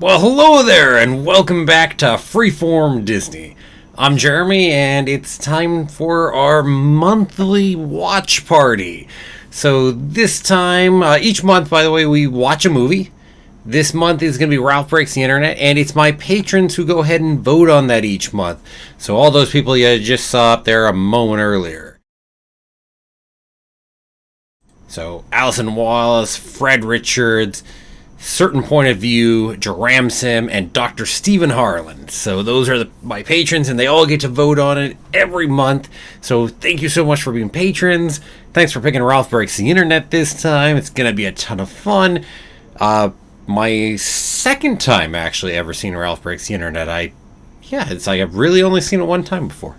Well, hello there, and welcome back to Freeform Disney. I'm Jeremy, and it's time for our monthly watch party. So this time, each month, by the way, we watch a movie. This month is going to be Ralph Breaks the Internet, and it's my patrons who go ahead and vote on that each month. So all those people you just saw up there a moment earlier. So Allison Wallace, Fred Richards, Certain Point of View, Jaramsim, and Dr. Stephen Harlan. So those are my patrons, and they all get to vote on it every month. So thank you so much for being patrons. Thanks for picking Ralph Breaks the Internet this time. It's going to be a ton of fun. My second time actually ever seen Ralph Breaks the Internet. It's like I've really only seen it one time before.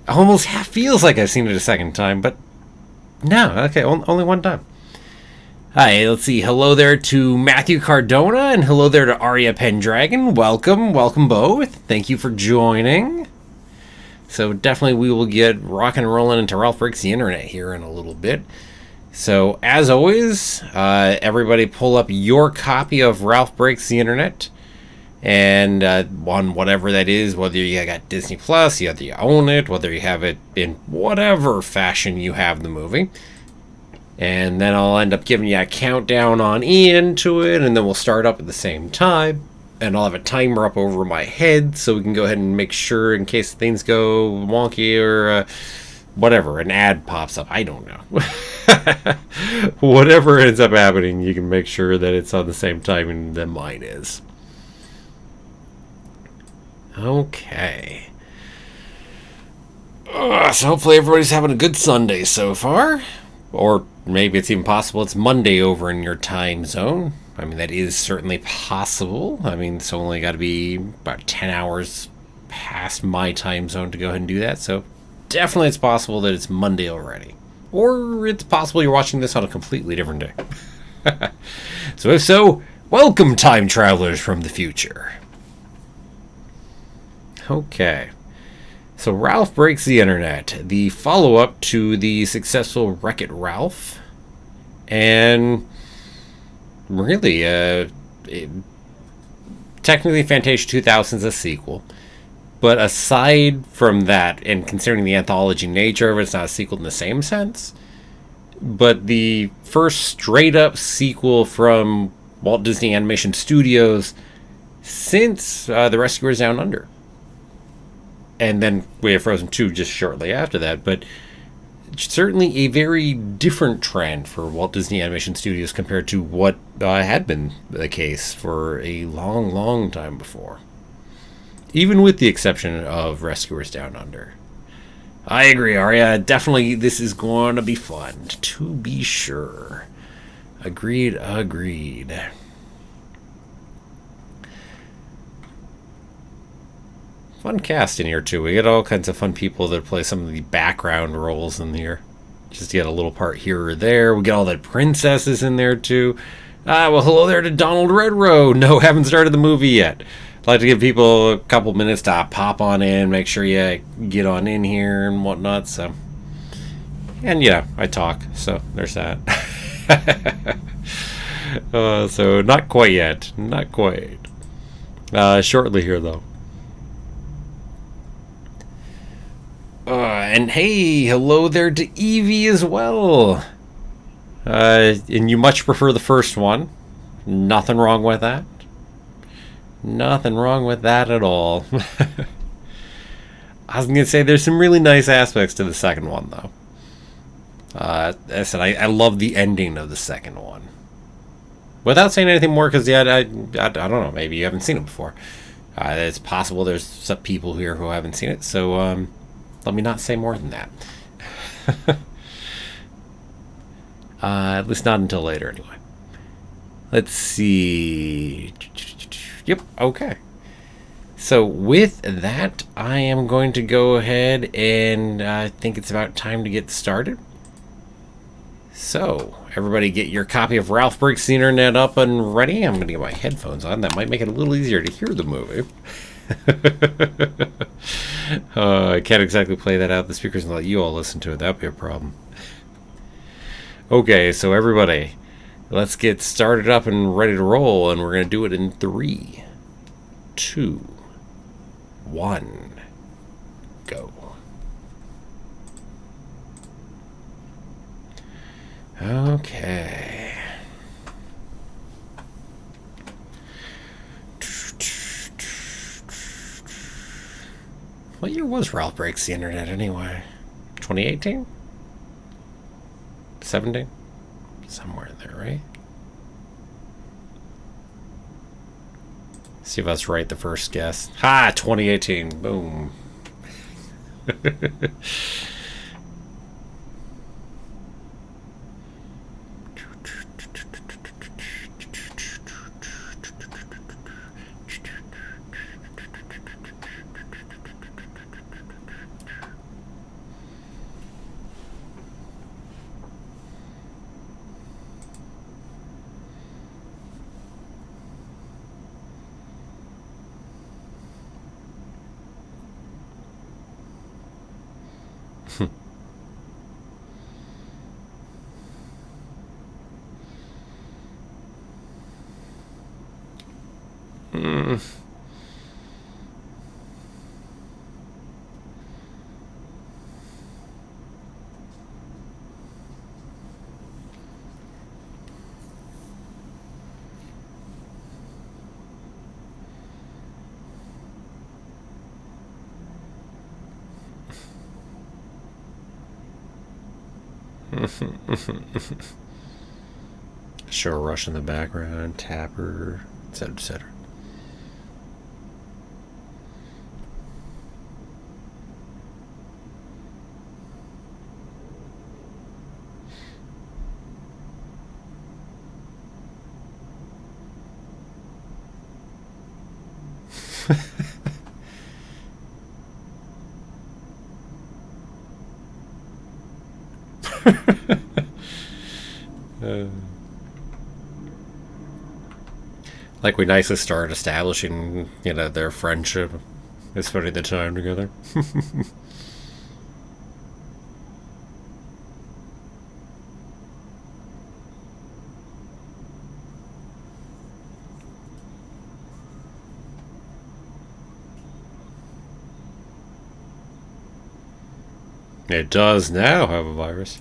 Almost half feels like I've seen it a second time, but no, okay, only one time. Hi, let's see. Hello there to Matthew Cardona, and hello there to Arya Pendragon. Welcome both. Thank you for joining. So definitely we will get rock and rolling into Ralph Breaks the Internet here in a little bit. So as always, everybody pull up your copy of Ralph Breaks the Internet, and on whatever that is, whether you got Disney Plus, whether you own it, whether you have it in whatever fashion you have the movie. And then I'll end up giving you a countdown on into it, and then we'll start up at the same time. And I'll have a timer up over my head so we can go ahead and make sure in case things go wonky or whatever, an ad pops up. I don't know. Whatever ends up happening, you can make sure that it's on the same timing that mine is. Okay. So hopefully everybody's having a good Sunday so far. Or maybe it's even possible it's Monday over in your time zone. I mean, that is certainly possible. I mean, it's only got to be about 10 hours past my time zone to go ahead and do that. So definitely it's possible that it's Monday already. Or it's possible you're watching this on a completely different day. So if so, welcome time travelers from the future. Okay. So Ralph Breaks the Internet, the follow-up to the successful Wreck-It Ralph, and really, technically Fantasia 2000 is a sequel, but aside from that, and considering the anthology nature of it, it's not a sequel in the same sense, but the first straight-up sequel from Walt Disney Animation Studios since The Rescuers Down Under. And then we have Frozen 2 just shortly after that. But certainly a very different trend for Walt Disney Animation Studios compared to what had been the case for a long, long time before. Even with the exception of Rescuers Down Under. I agree, Arya. Definitely this is going to be fun, to be sure. Agreed. Fun cast in here, too. We get all kinds of fun people that play some of the background roles in here. Just get a little part here or there. We get all the princesses in there, too. Well, hello there to Donald Redrow. No, haven't started the movie yet. I'd like to give people a couple minutes to pop on in, make sure you get on in here and whatnot, so. And, yeah, I talk, so there's that. So, not quite yet. Not quite. Shortly here, though. And hey, hello there to Evie as well. And you much prefer the first one. Nothing wrong with that. Nothing wrong with that at all. I was going to say there's some really nice aspects to the second one, though. As I said, I love the ending of the second one. Without saying anything more, because I don't know, maybe you haven't seen it before. It's possible there's some people here who haven't seen it, so let me not say more than that. At least not until later, anyway. Let's see. Yep, okay. So with that, I am going to go ahead and I think it's about time to get started. So, everybody get your copy of Ralph Breaks the Internet up and ready. I'm going to get my headphones on. That might make it a little easier to hear the movie. I can't exactly play that out the speakers and let you all listen to it. That'd be a problem. Okay, so everybody, Let's get started up and ready to roll, and we're going to do it in 3, 2, 1, go. Okay. What year was Ralph Breaks the Internet anyway? 2018? 17? Somewhere in there, right? See if I was right the first guess. Ha! 2018. Boom. Show a rush in the background, tapper, etc., etc. Like we nicely start establishing, their friendship, spending the time together. It does now have a virus.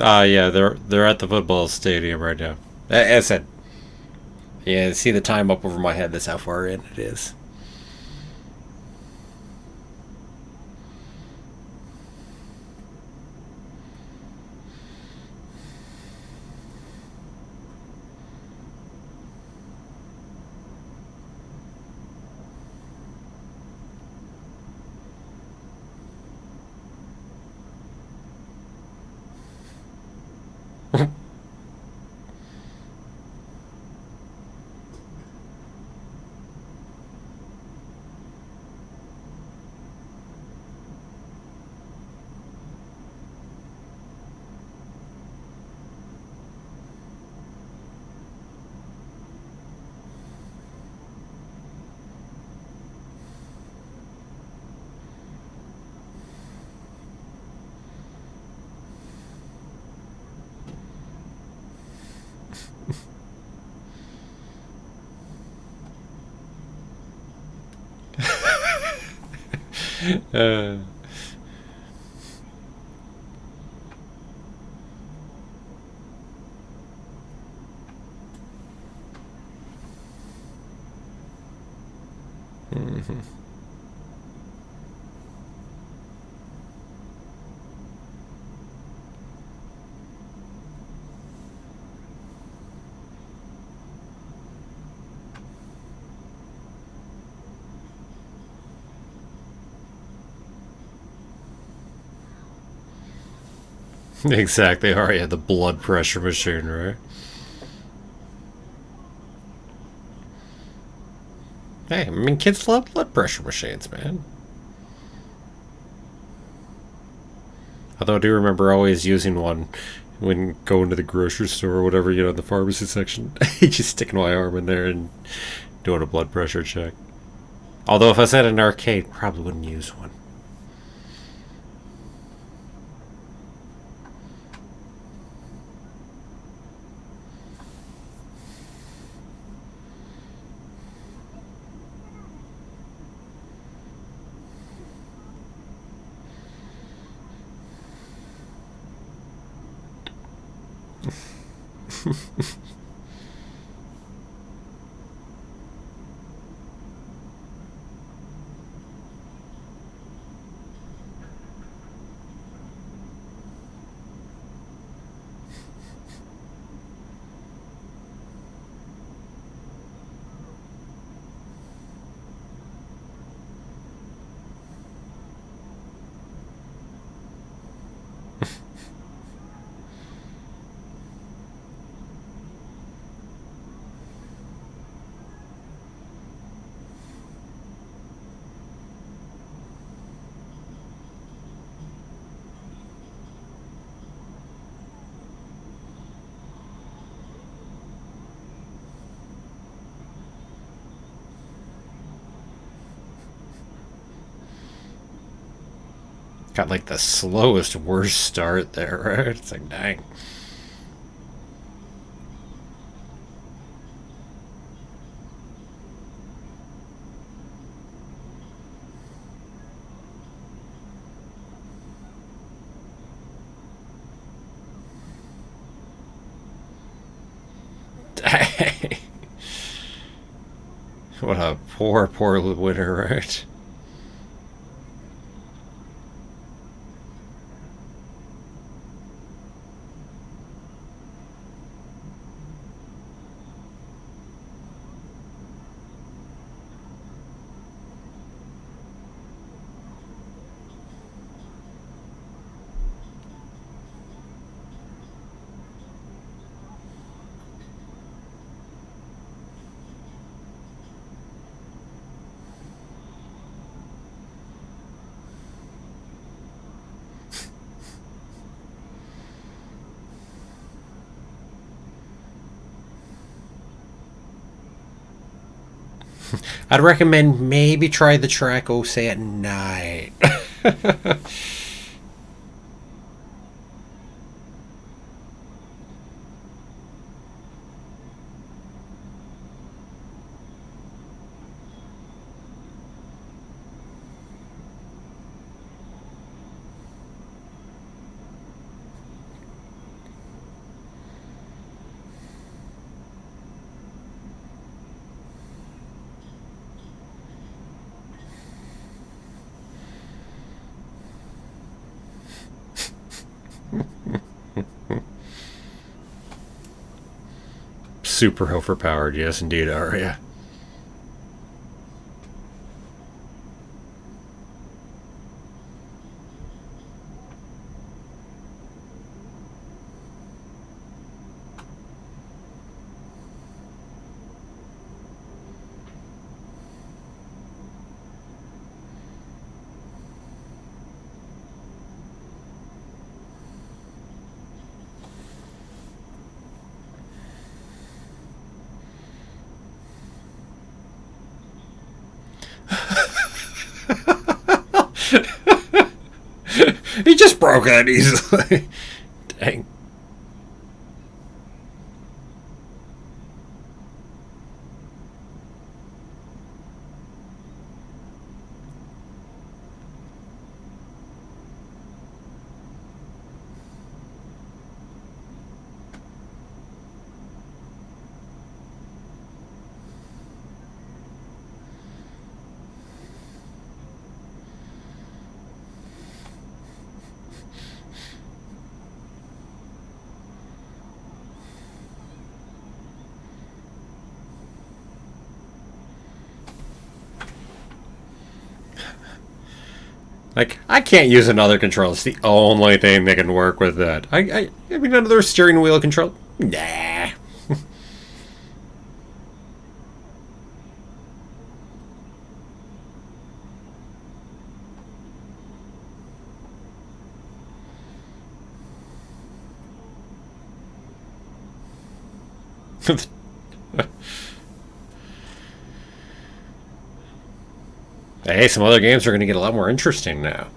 Yeah, they're at the football stadium right now. As I said, yeah, see the time up over my head. That's how far in it is. uh, Exactly. Arya, the blood pressure machine, right? Hey, I mean, kids love blood pressure machines, man. Although I do remember always using one when going to the grocery store or whatever, in the pharmacy section. Just sticking my arm in there and doing a blood pressure check. Although if I was at an arcade, probably wouldn't use one. Got like the slowest, worst start there, right? It's like, dang. Dang. What a poor, poor winner, right? I'd recommend maybe try the track, oh, say at night. Super overpowered, yes, indeed, Arya. He just broke that easily. Dang. Like, I can't use another controller. It's the only thing that can work with that. I mean, another steering wheel control? Nah. Hey, some other games are going to get a lot more interesting now.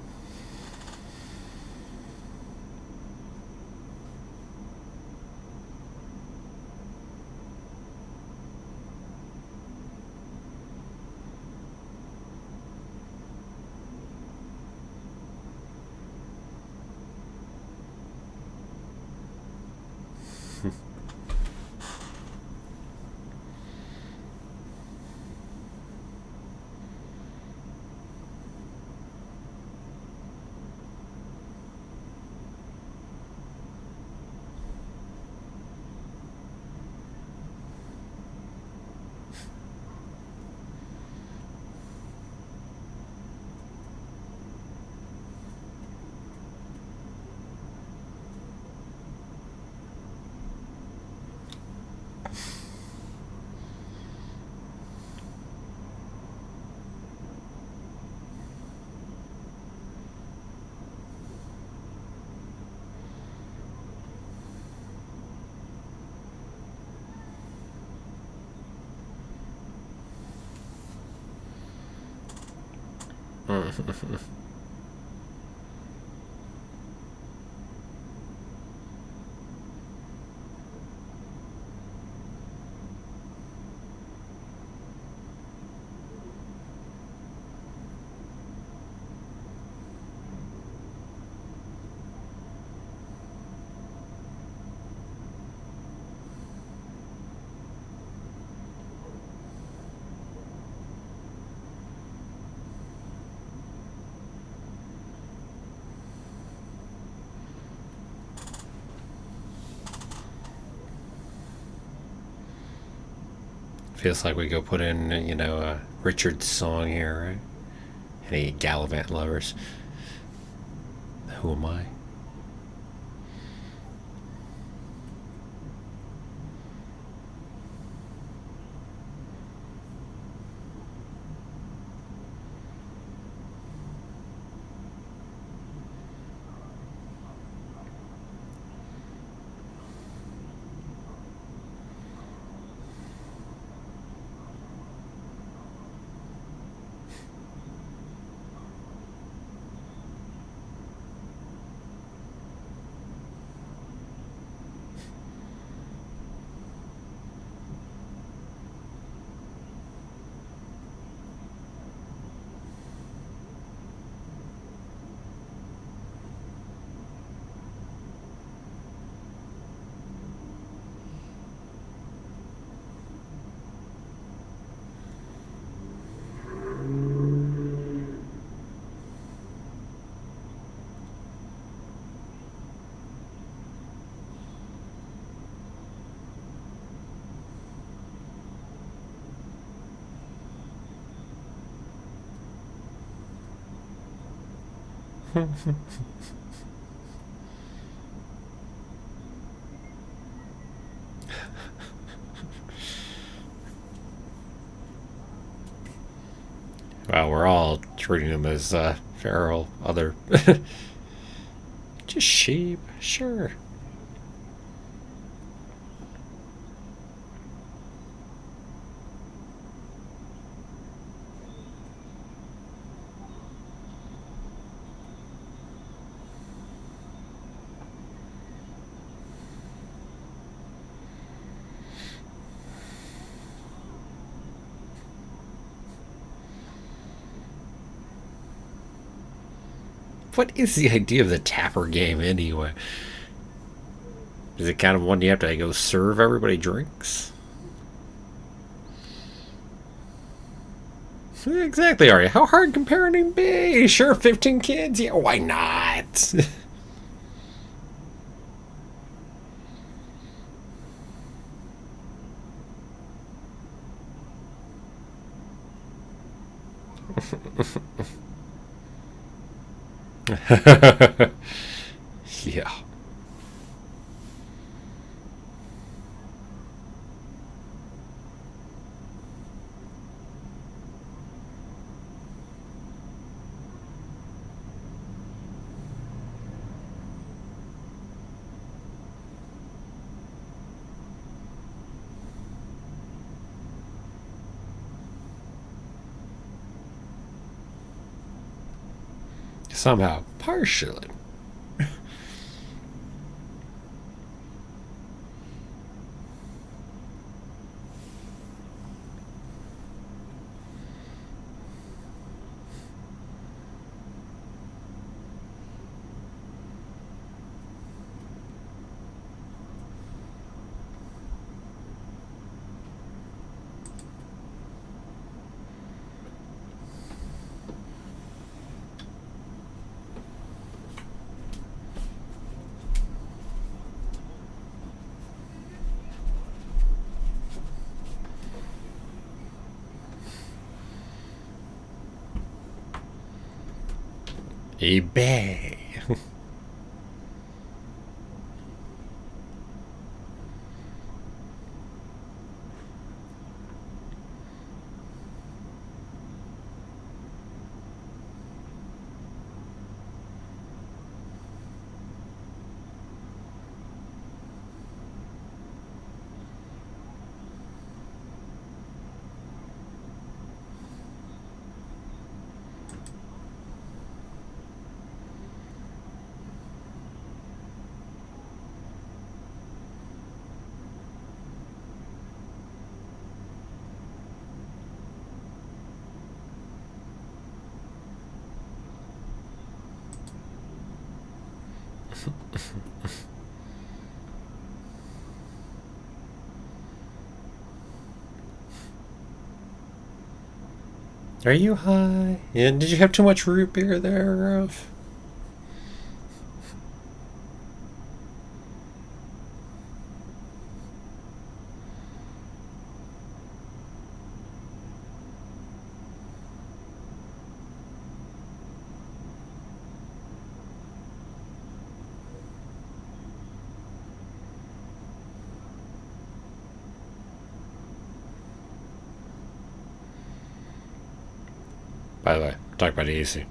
Feels like we go put in, Richard's song here, right? Any Gallivant lovers? Who am I? Well, we're all treating them as feral, other. Just sheep, sure. What is the idea of the tapper game anyway? Is it kind of one you have to go serve everybody drinks? Exactly, Arya. How hard can parenting be? Sure, 15 kids? Yeah, why not? Yeah. Somehow, partially. eBay. Are you high? Yeah, did you have too much root beer there, Ruff? By the way, talk about easy.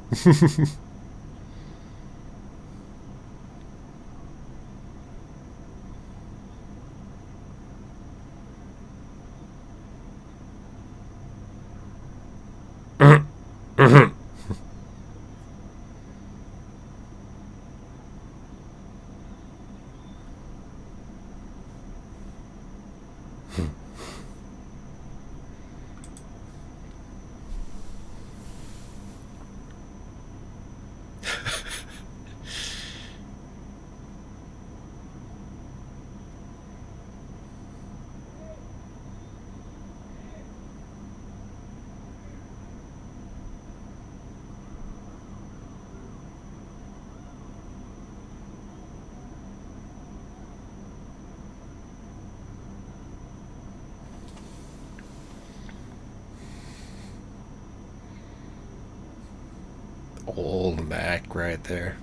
Old Mac right there.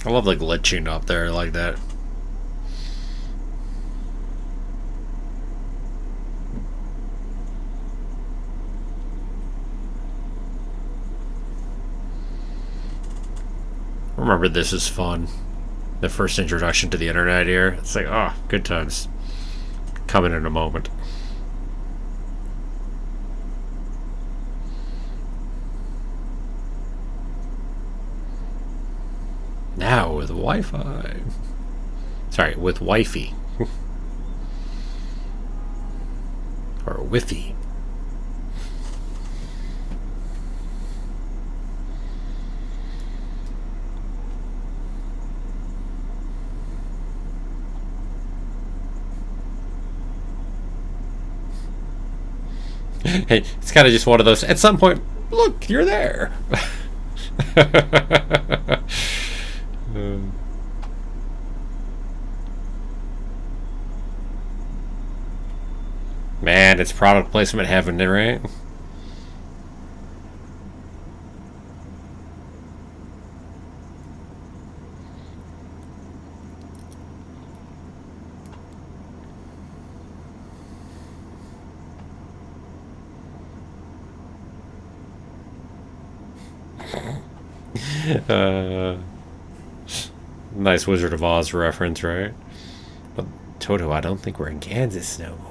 I love the glitching up there like that. Remember, this is fun. The first introduction to the internet here. It's like, oh, good times. Coming in a moment. Now with Wi-Fi. Sorry, with Wi-Fi. Or Wi-Fi. It's kind of just one of those. At some point, look, you're there. Man, it's product placement heaven, right? Nice Wizard of Oz reference, right? But Toto, I don't think we're in Kansas no more.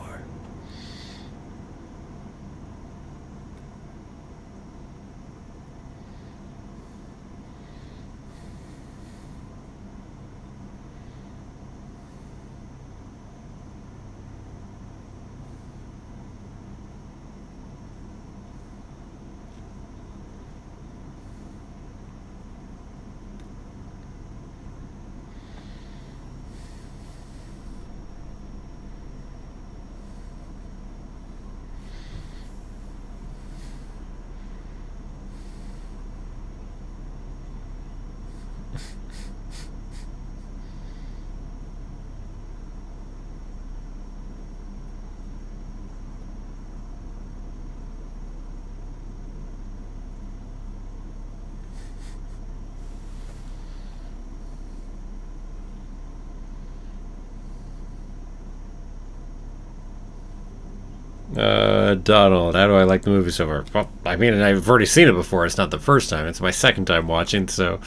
Donald, how do I like the movie so far? Well, I mean, I've already seen it before. It's not the first time. It's my second time watching, so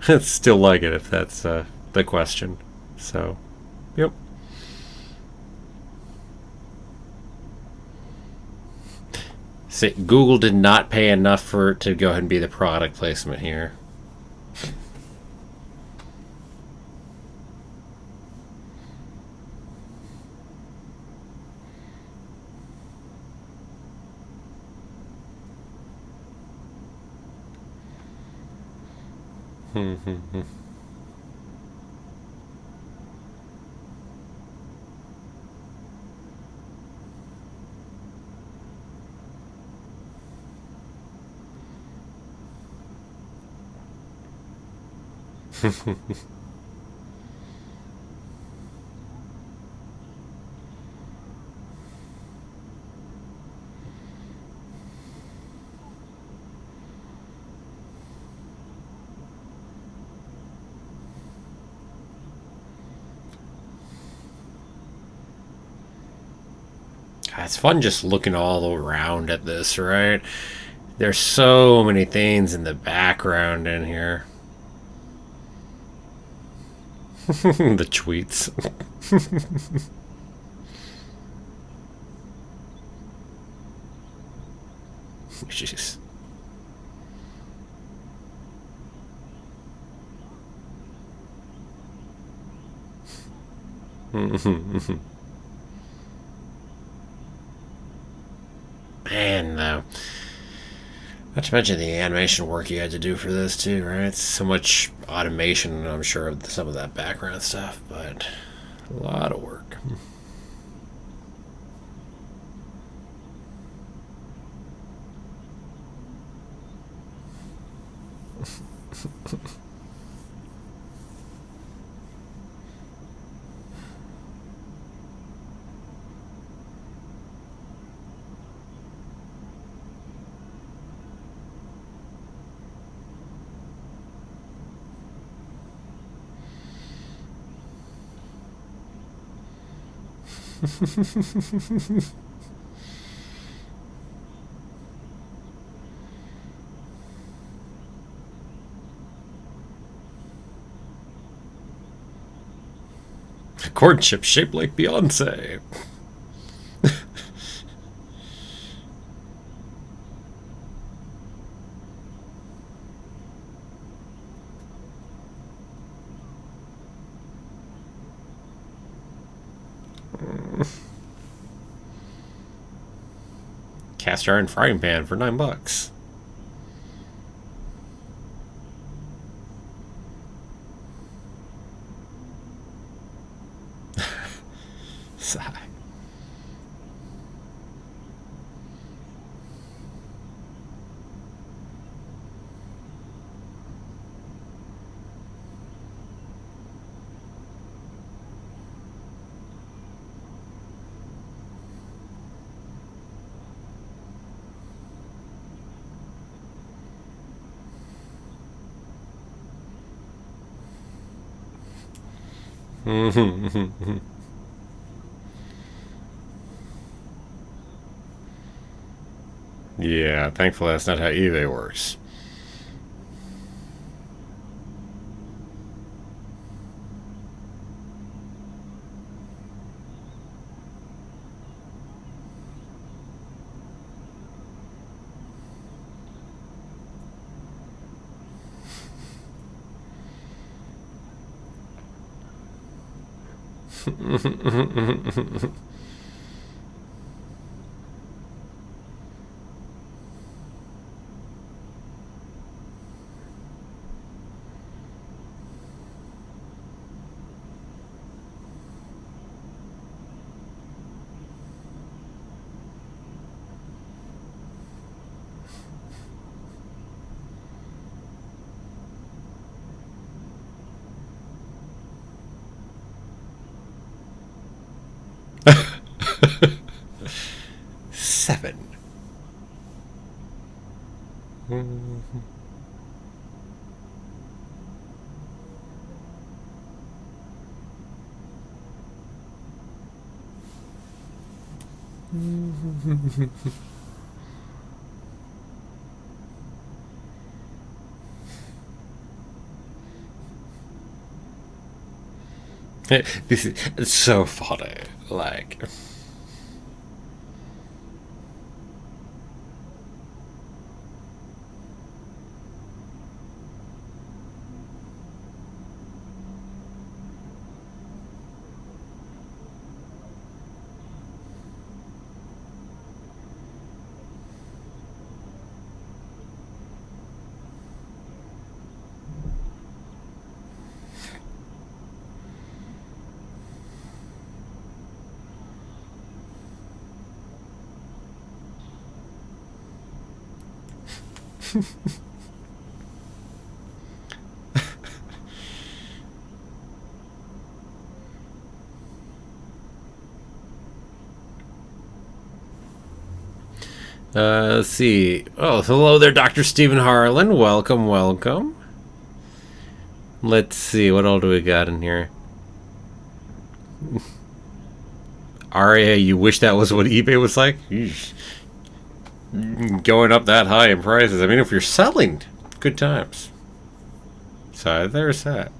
I still like it if that's the question. So, yep. See, Google did not pay enough for it to go ahead and be the product placement here. It's fun just looking all around at this, right? There's so many things in the background in here. The tweets. Jeez. Man, though. Not to mention the animation work you had to do for this, too, right? It's so much automation, I'm sure, of some of that background stuff, but a lot of work. Corn chip shaped like Beyonce. Cast iron frying pan for $9. Sigh. Yeah, thankfully that's not how eBay works. Seven. This is so funny. Like, let's see. Oh, hello there, Dr. Stephen Harlan. Welcome, welcome. Let's see, what all do we got in here? Aria, you wish that was what eBay was like? Yeesh. Going up that high in prices. I mean, if you're selling, good times. So there's that.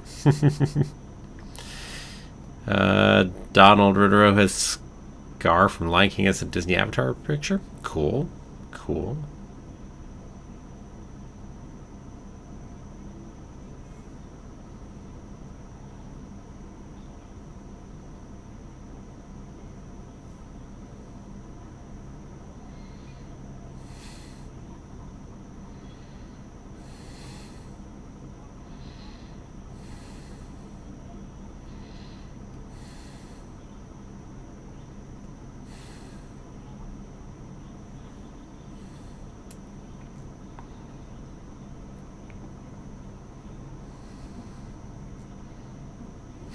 Donald Rittero has Scar from Lion King as a Disney Avatar picture. Cool. Cool.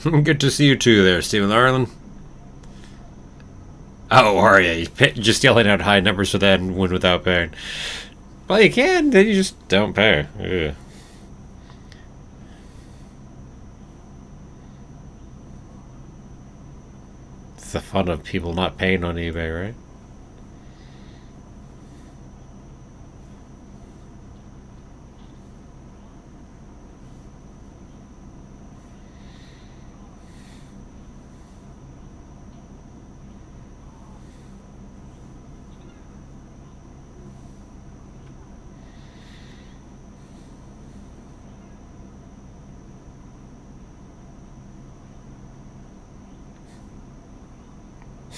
Good to see you too there, Stephen Harlan. Oh, are you? Just yelling out high numbers so that and win without paying. Well, you can, then you just don't pay. Ugh. It's the fun of people not paying on eBay, right?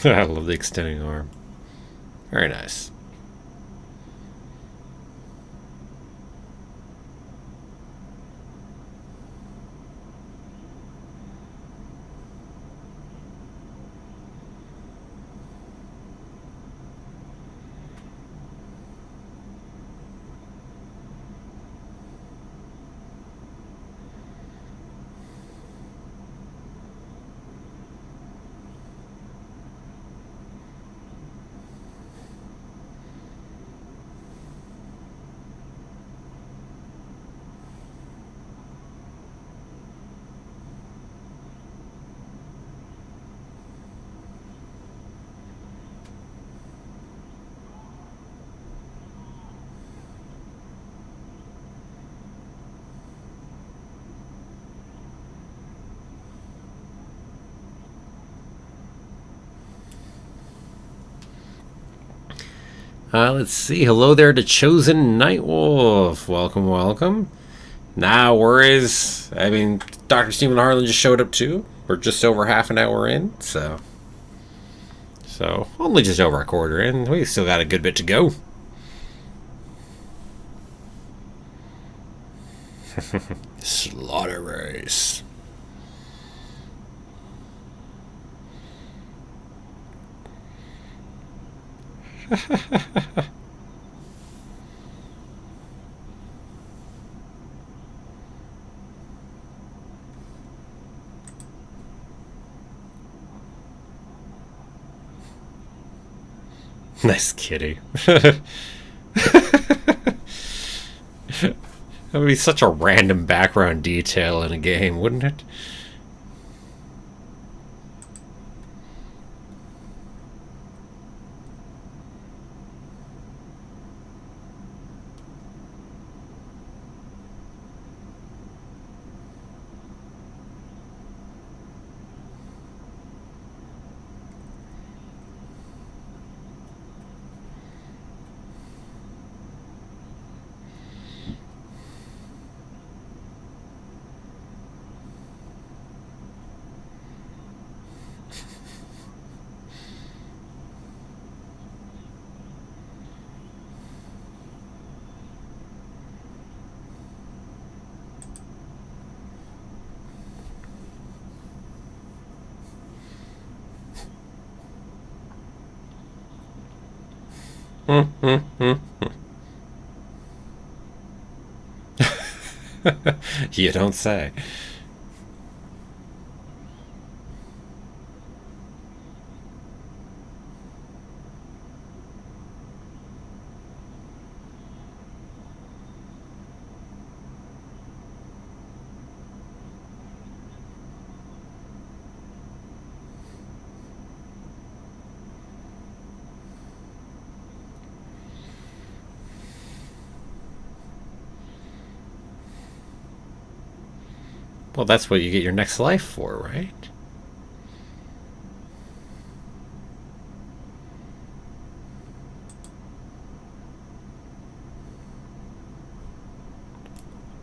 I love the extending arm. Very nice. Let's see. Hello there to Chosen Nightwolf. Welcome, welcome. Nah worries. I mean, Dr. Stephen Harlan just showed up too. We're just over half an hour in, so only just over a quarter in. We still got a good bit to go. Slaughter race. Nice kitty. That would be such a random background detail in a game, wouldn't it? You don't say. Well, that's what you get your next life for, right?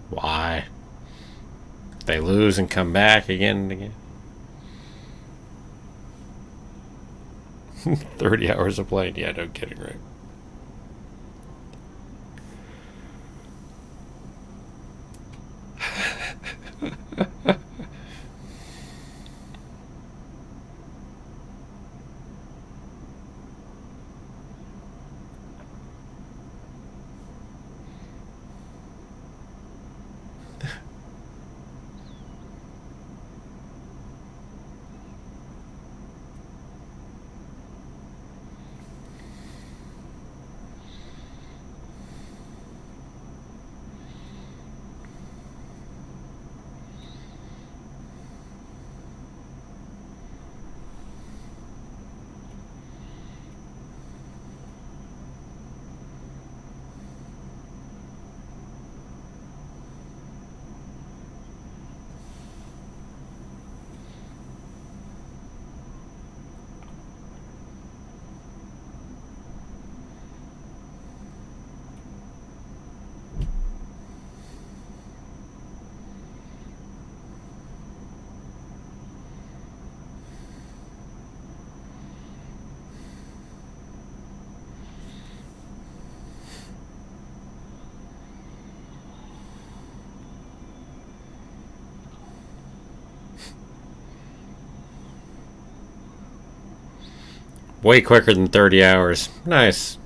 Why? They lose and come back again and again. 30 hours of playing. Yeah, no kidding, right? Way quicker than 30 hours. Nice.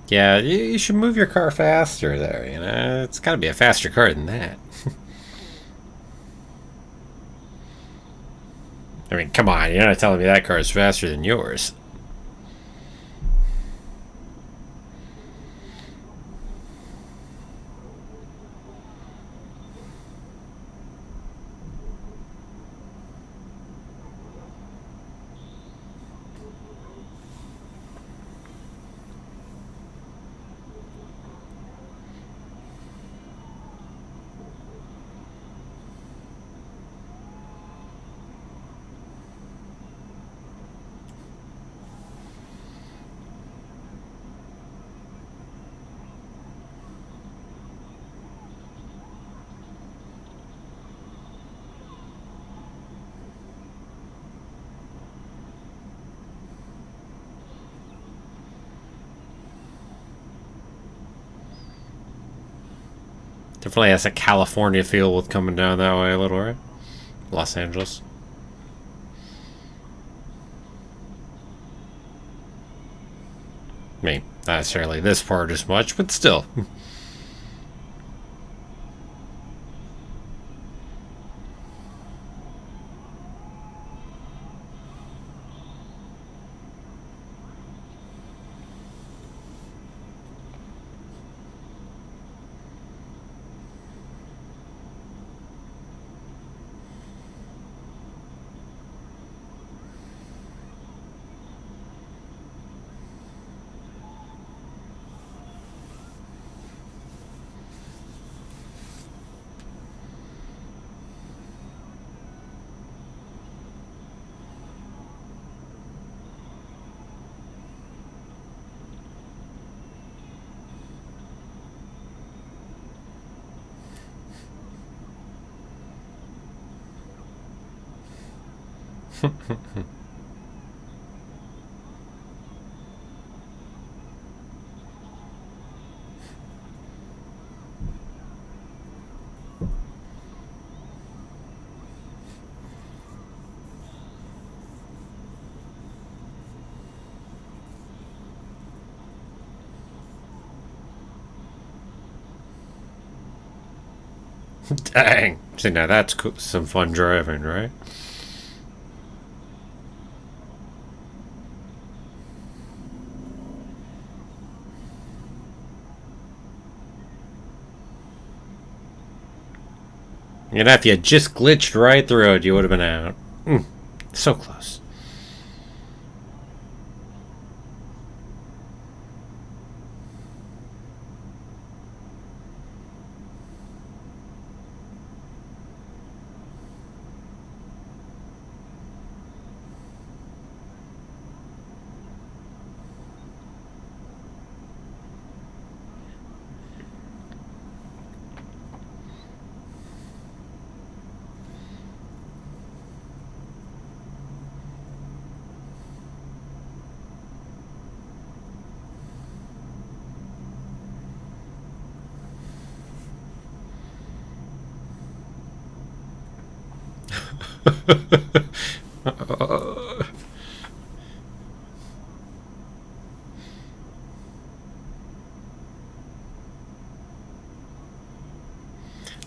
Yeah, you should move your car faster there, you know? It's gotta be a faster car than that. I mean, come on, you're not telling me that car is faster than yours. Definitely has a California feel with coming down that way a little, right? Los Angeles. I mean, not necessarily this part as much, but still. Dang. See, now that's some fun driving, right? You know, if you just glitched right through it, you would have been out. So close.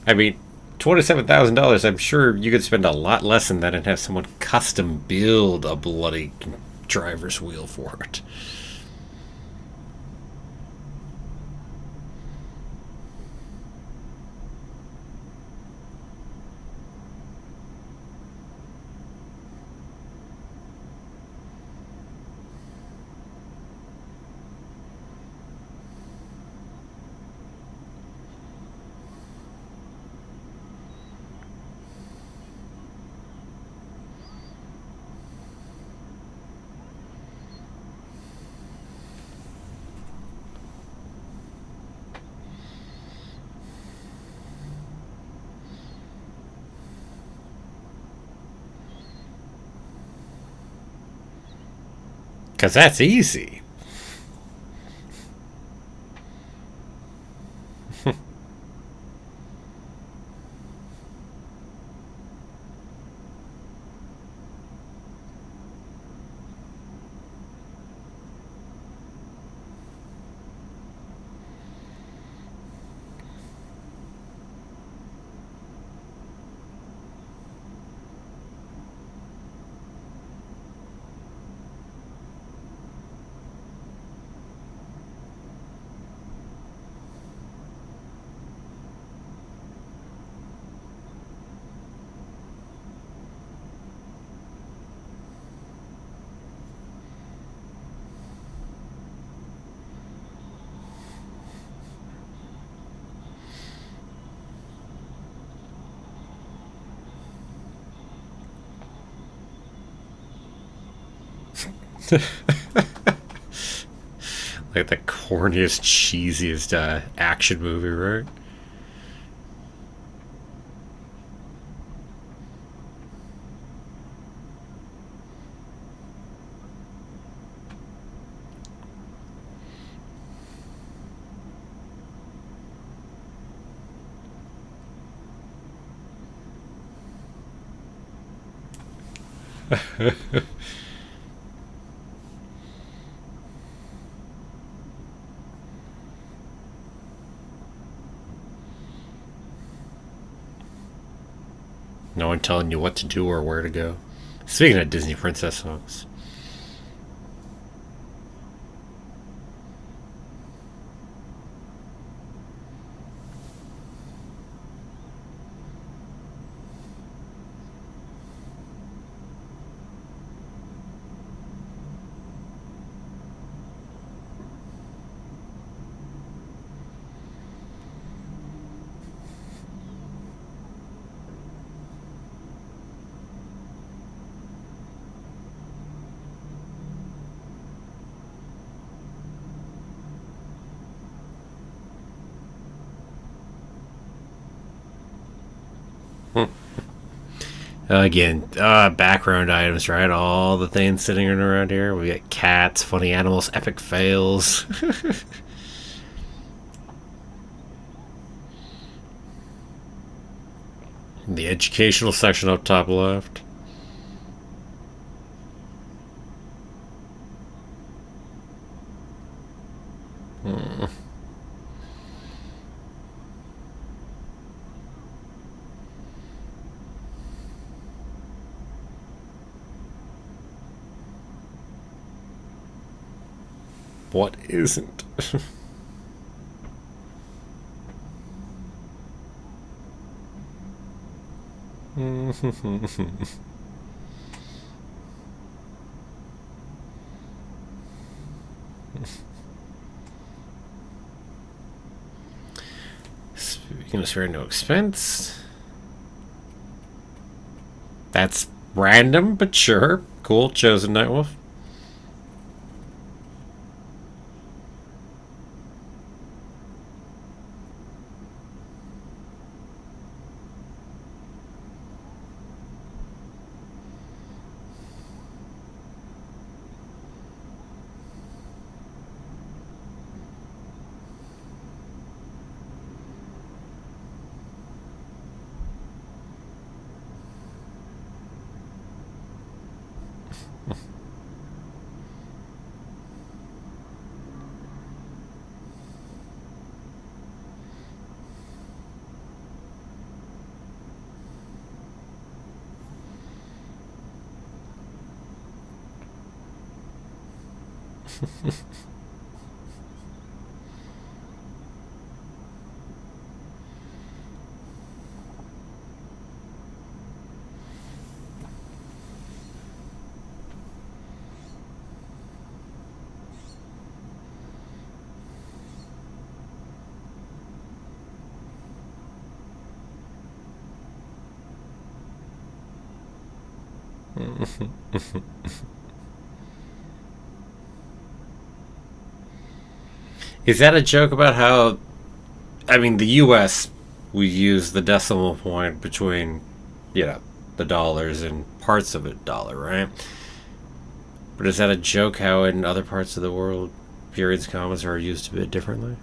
I mean, $27,000. I'm sure you could spend a lot less than that and have someone custom build a bloody driver's wheel for it. Because that's easy. Like the corniest, cheesiest action movie, right? No one telling you what to do or where to go. Speaking of Disney princess songs. Again, background items, right? All the things sitting around here. We got cats, funny animals, epic fails. The educational section up top left. What isn't? Speaking of spare no expense. That's random, but sure. Cool. Chosen Nightwolf. Is that a joke about how, I mean, the U.S., we use the decimal point between, the dollars and parts of a dollar, right? But is that a joke how in other parts of the world, periods, commas are used a bit differently?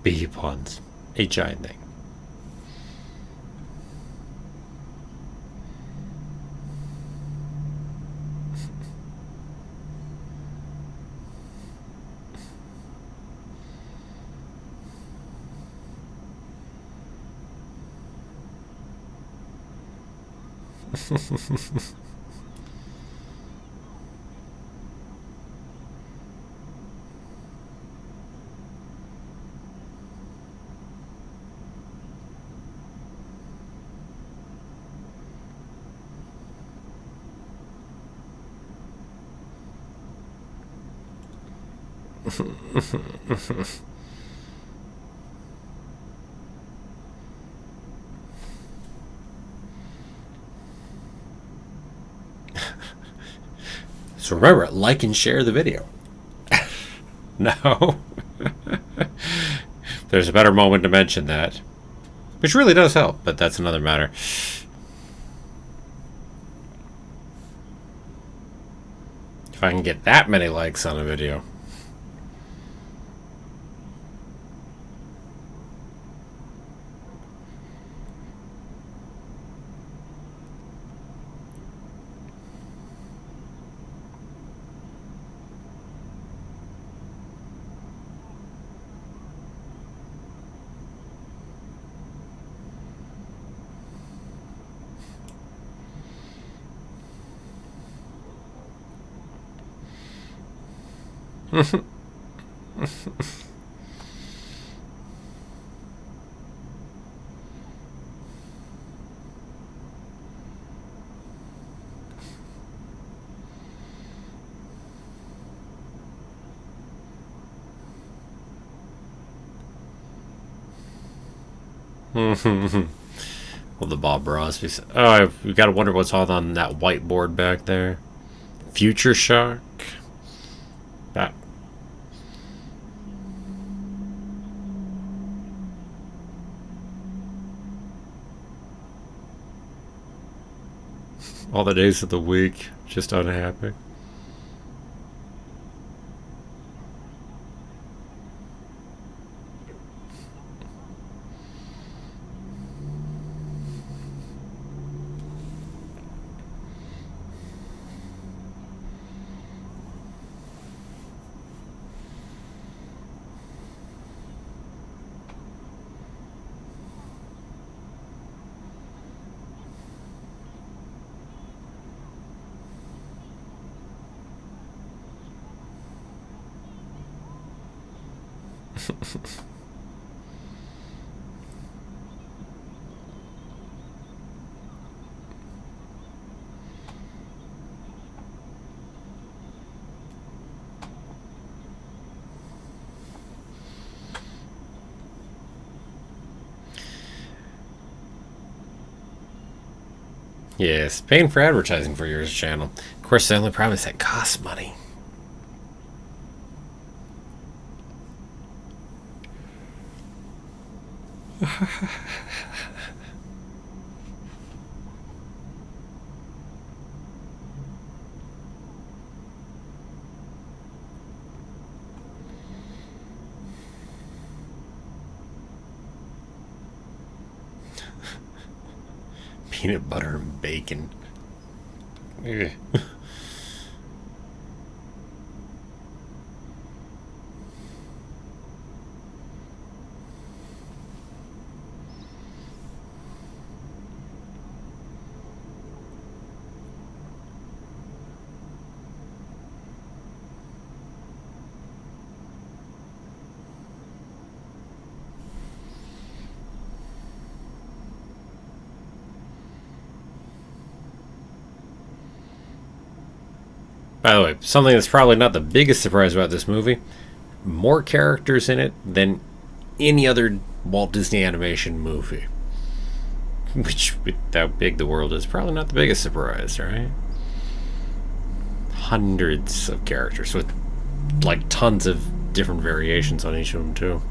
B puns. A giant thing. So remember, like and share the video. No. There's a better moment to mention that. Which really does help, but that's another matter. If I can get that many likes on a video. Well, the Bob Ross. Oh, we gotta wonder what's all on that whiteboard back there. Future Shock. That. All the days of the week, just unhappy. Yes, paying for advertising for your channel. Of course, the only problem is that costs money. Peanut butter and bacon. Ugh. By the way, something that's probably not the biggest surprise about this movie, more characters in it than any other Walt Disney animation movie. Which, with how big the world is, probably not the biggest surprise, right? Hundreds of characters with, like, tons of different variations on each of them, too.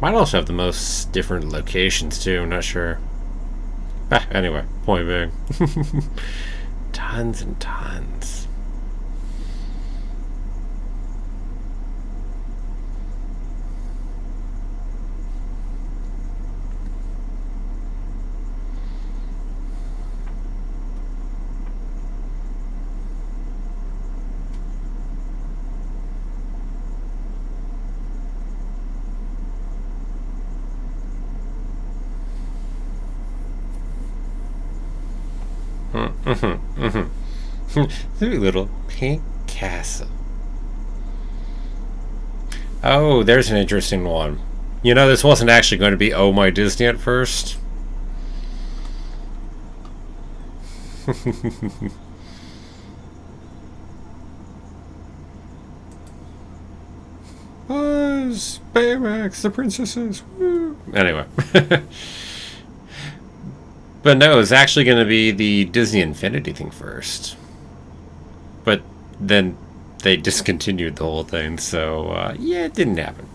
Might also have the most different locations, too, I'm not sure. Anyway, point being. Tons and tons. Sweet little pink castle. Oh, there's an interesting one. You know, this wasn't actually going to be Oh My Disney at first. Buzz, Baymax, the princesses. Woo. Anyway. But no, it's actually going to be the Disney Infinity thing first. But then they discontinued the whole thing, so yeah, it didn't happen.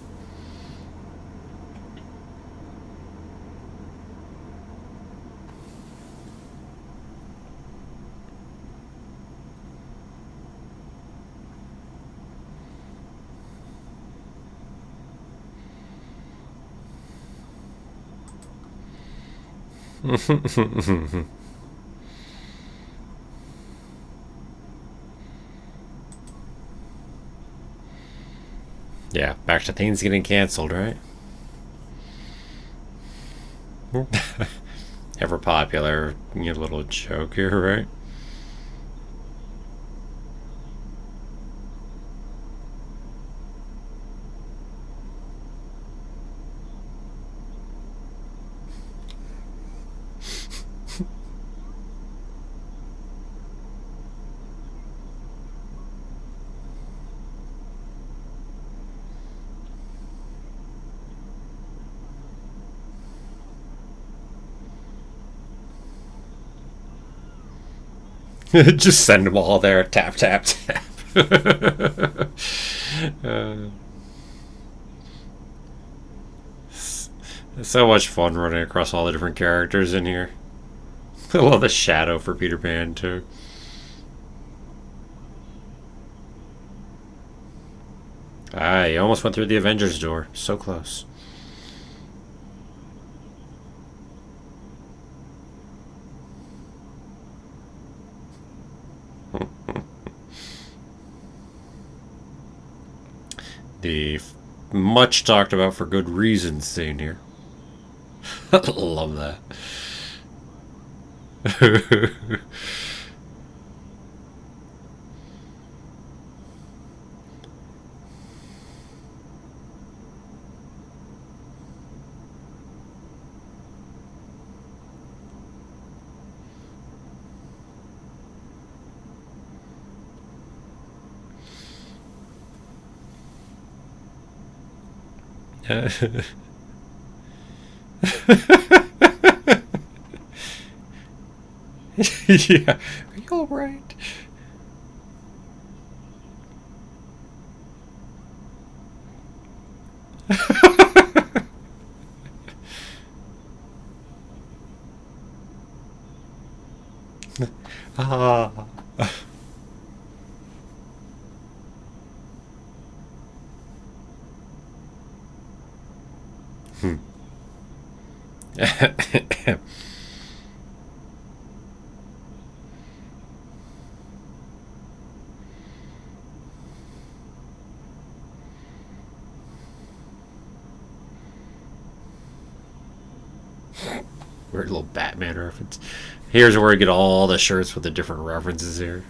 Yeah, back to things getting canceled, right? Ever popular, little joke here, right? Just send them all there. Tap, tap, tap. It's so much fun running across all the different characters in here. I love the shadow for Peter Pan, too. Ah, you almost went through the Avengers door. So close. The much talked about for good reasons scene here. Love that. Yeah. Are you alright? Ah. Weird little Batman reference. Here's where we get all the shirts with the different references here.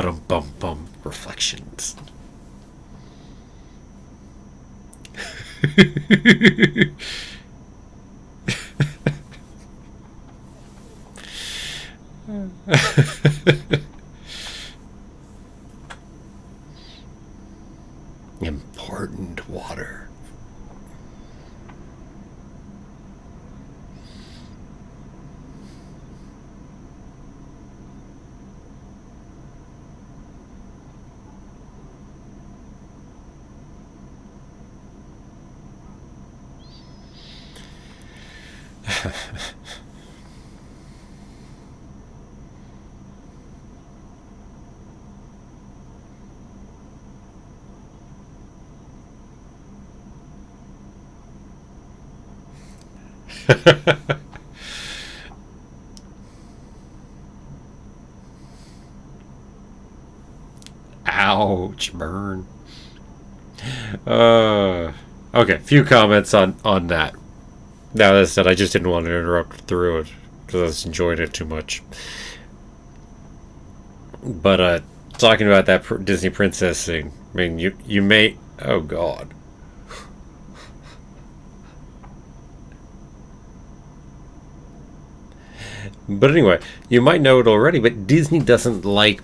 Bum bum bum. Reflections. Important water. Ouch, burn. Okay, few comments on that. Now that said, I just didn't want to interrupt through it because I was enjoying it too much. But talking about that Disney princess thing, I mean, you may, oh god. But anyway, you might know it already, but Disney doesn't like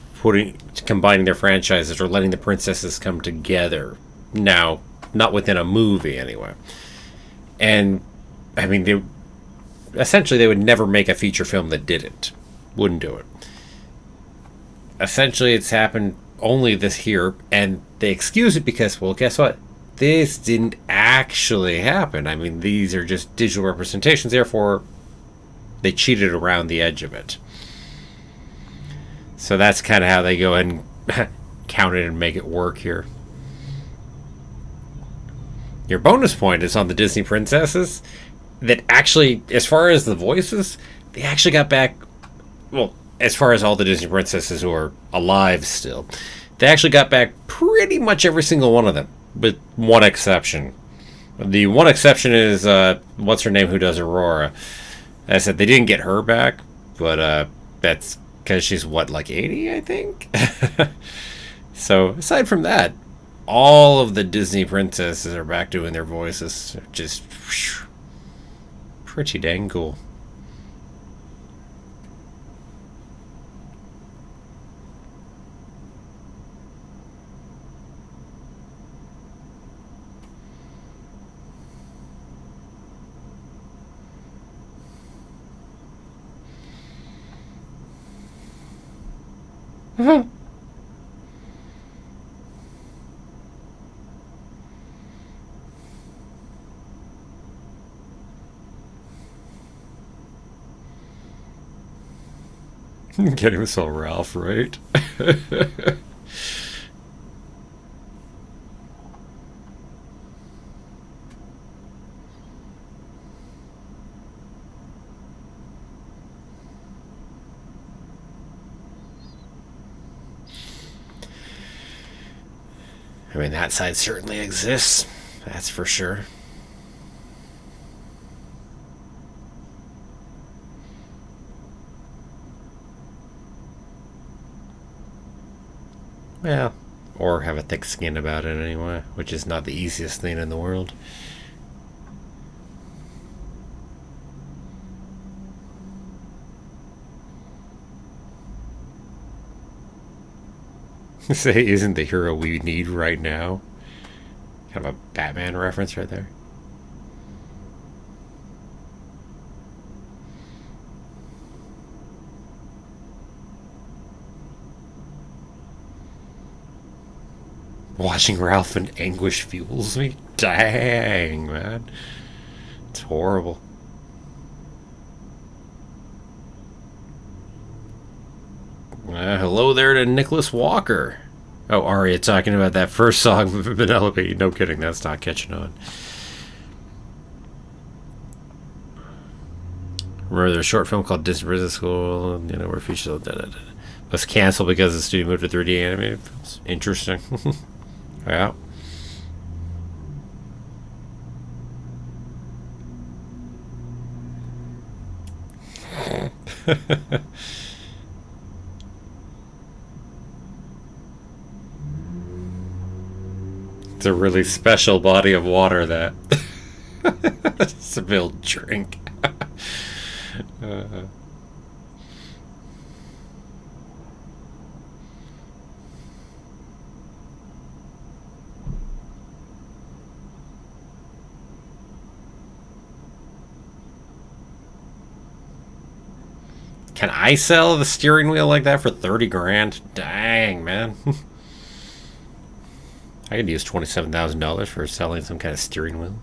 combining their franchises or letting the princesses come together. Now, not within a movie anyway. And I mean, they would never make a feature film that didn't. Wouldn't do it. Essentially, it's happened only this year, and they excuse it because, well, guess what? This didn't actually happen. I mean, these are just digital representations, therefore, they cheated around the edge of it. So that's kind of how they go ahead and count it and make it work here. Your bonus point is on the Disney princesses that actually, as far as the voices, they actually got back, well, as far as all the Disney princesses who are alive still, they actually got back pretty much every single one of them, with one exception. The one exception is, what's her name who does Aurora? As I said, they didn't get her back, but that's because she's, what, like 80, I think? So, aside from that, all of the Disney princesses are back doing their voices. Just pretty dang cool. Getting us all Ralph, right? I mean, that side certainly exists. That's for sure. Well, or have a thick skin about it anyway, which is not the easiest thing in the world. Say, isn't the hero we need right now? Kind of a Batman reference right there. Watching Ralph in anguish fuels me. Dang, man. It's horrible. Hello there to Nicholas Walker. Oh, Aria talking about that first song with Penelope. No kidding, that's not catching on. Remember there's a short film called Disney Business School, you know, where features was canceled because the studio moved to 3D animated films. Interesting. Yeah. It's a really special body of water that Seville drink. uh, Can I sell the steering wheel like that for 30 grand? Dang, man. I could use $27,000 for selling some kind of steering wheel.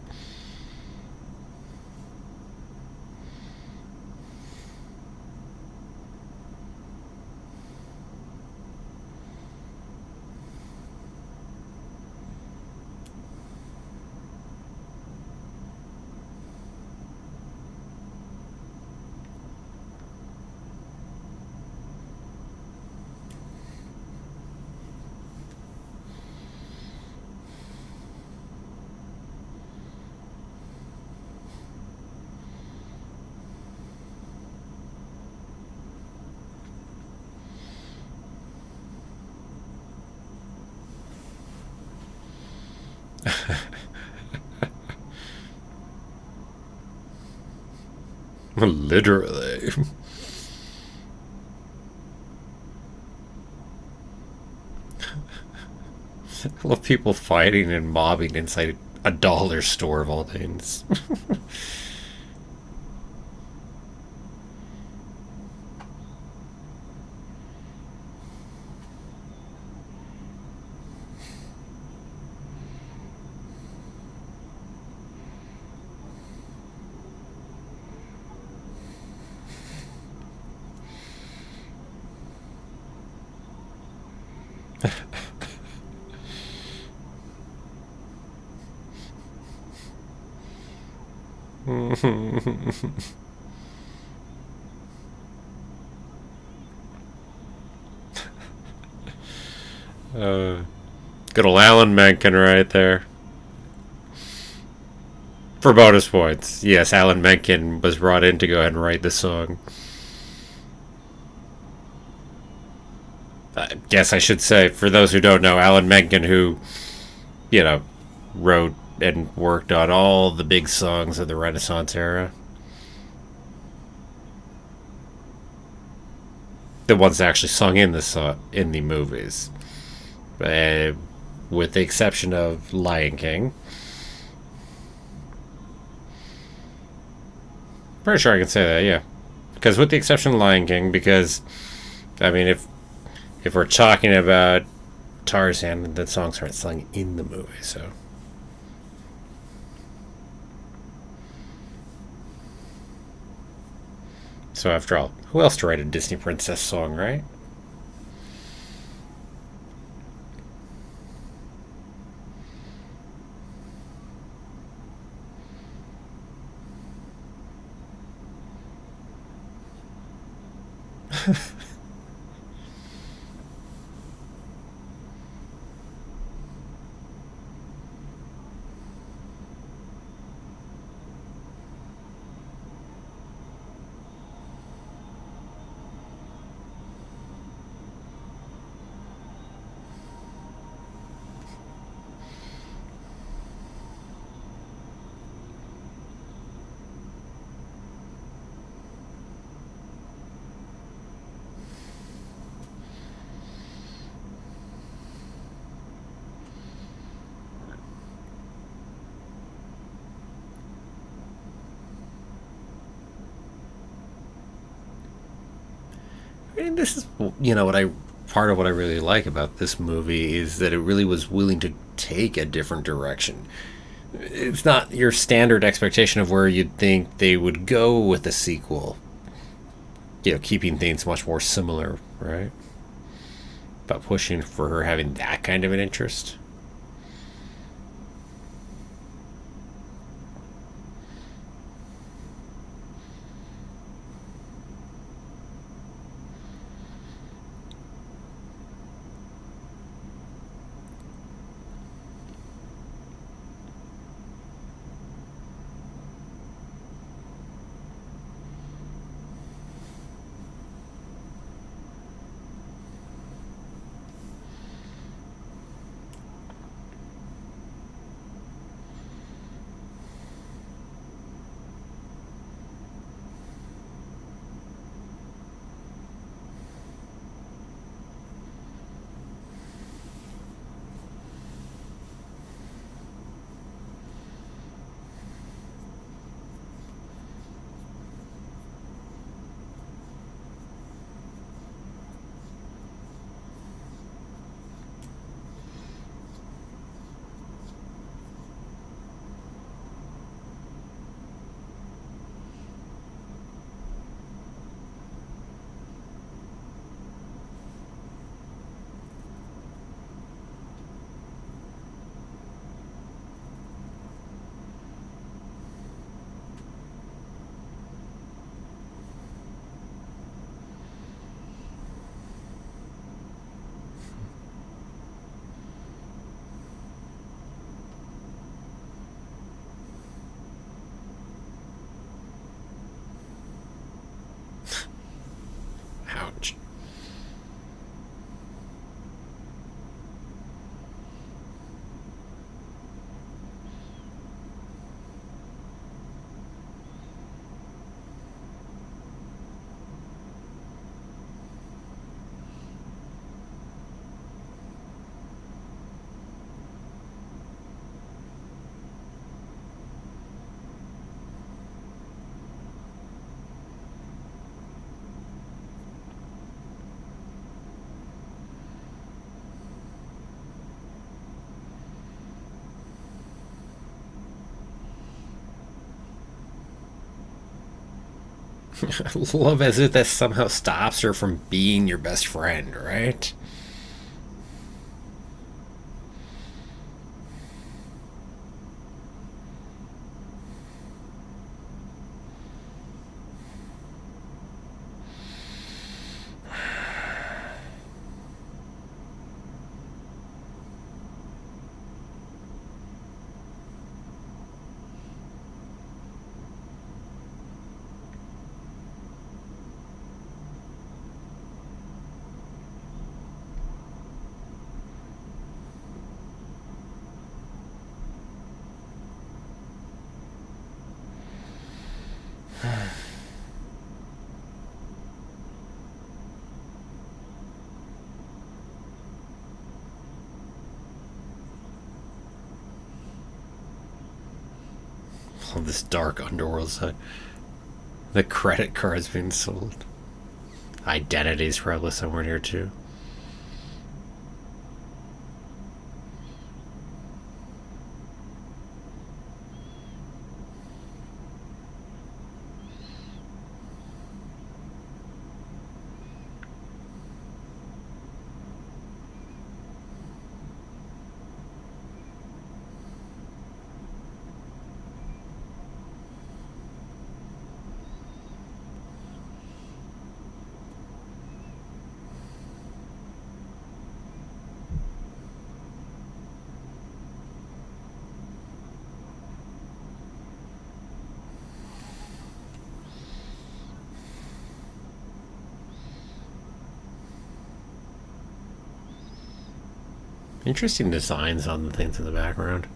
Literally. I love people fighting and mobbing inside a dollar store of all things. uh, Good old Alan Menken right there. For bonus points. Yes, Alan Menken was brought in to go ahead and write the song. I guess I should say, for those who don't know, Alan Menken, who, wrote and worked on all the big songs of the Renaissance era. The ones that actually sung in the movies. With the exception of Lion King. Pretty sure I can say that, yeah. Because with the exception of Lion King, because, I mean, if we're talking about Tarzan, the songs aren't sung in the movie, so. So after all, who else to write a Disney princess song, right? And this is, part of what I really like about this movie is that it really was willing to take a different direction. It's not your standard expectation of where you'd think they would go with a sequel. Keeping things much more similar, right? But pushing for her having that kind of an interest. Love as if that somehow stops her from being your best friend, right? Oh, this dark underworld side. The credit cards being sold. Identity's probably somewhere here too. Interesting designs on the things in the background.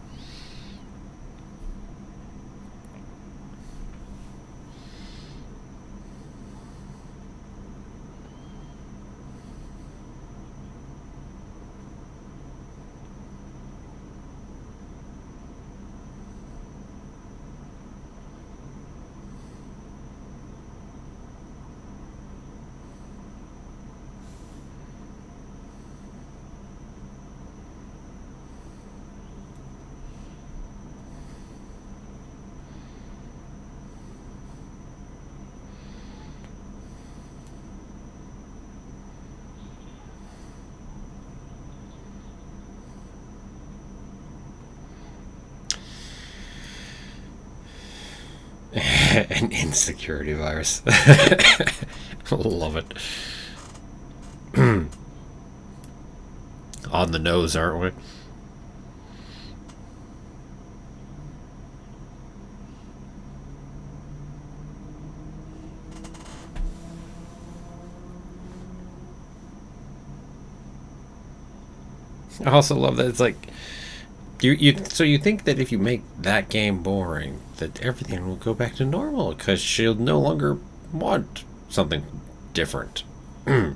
An insecurity virus. Love it. On the nose, aren't we? I also love that it's like you think that if you make that game boring, that everything will go back to normal because she'll no longer want something different. Ooey.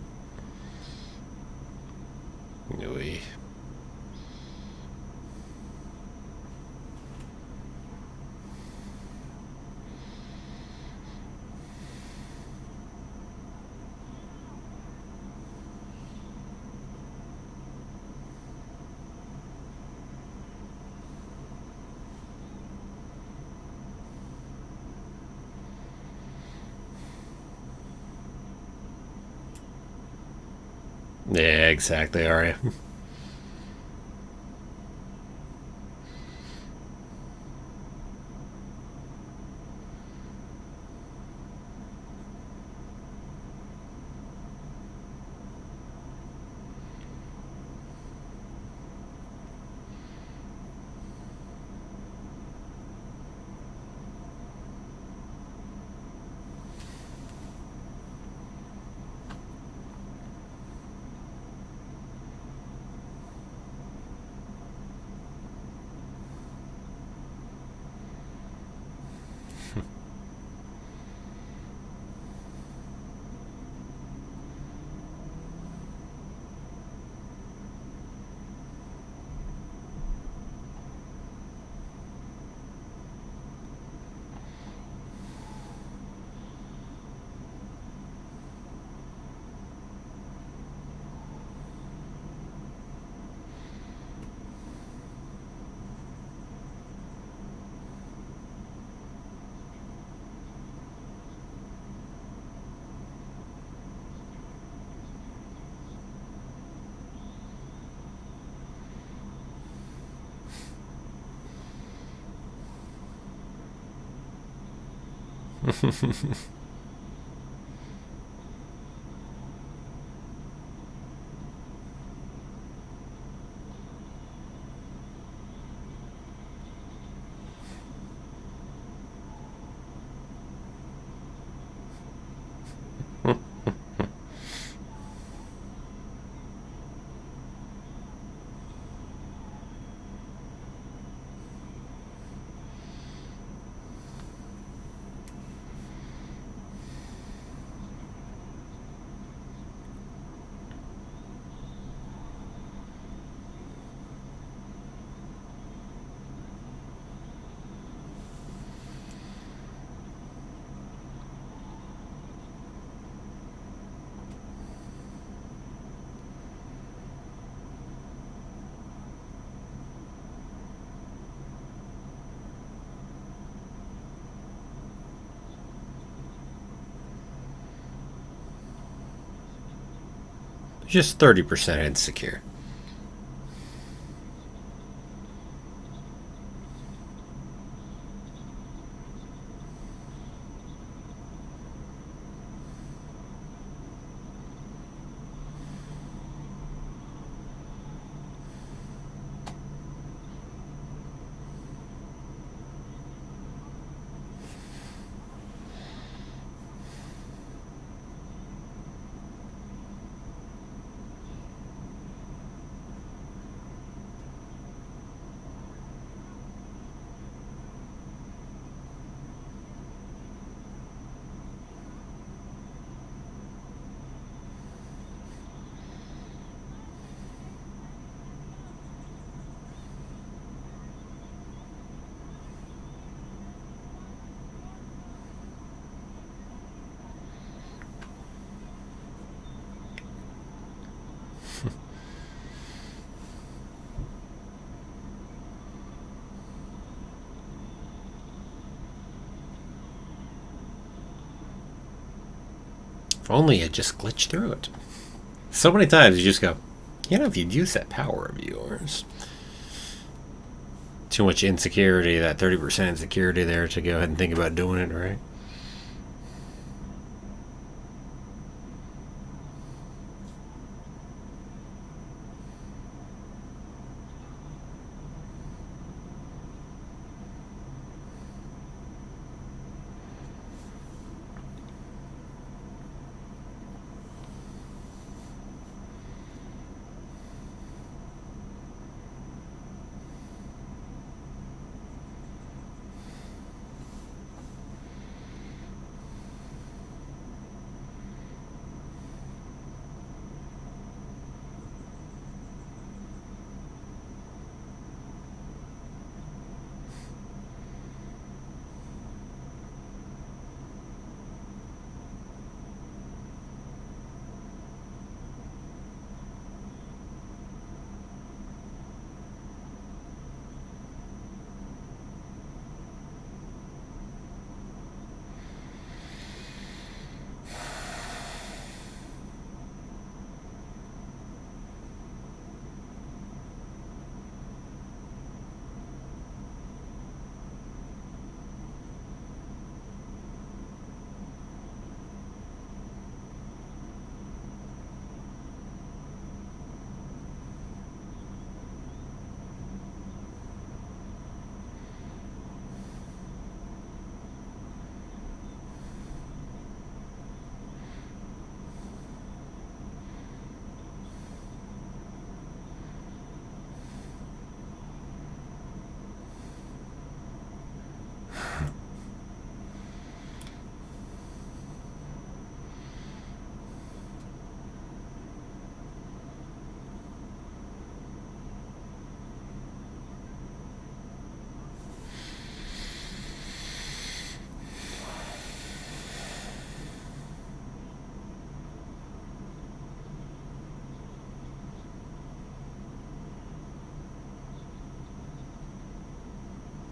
Yeah, exactly, Arya. Just 30% insecure. If only it just glitched through it. So many times you just go, you know, if you'd use that power of yours. Too much insecurity, that 30% insecurity there to go ahead and think about doing it, right?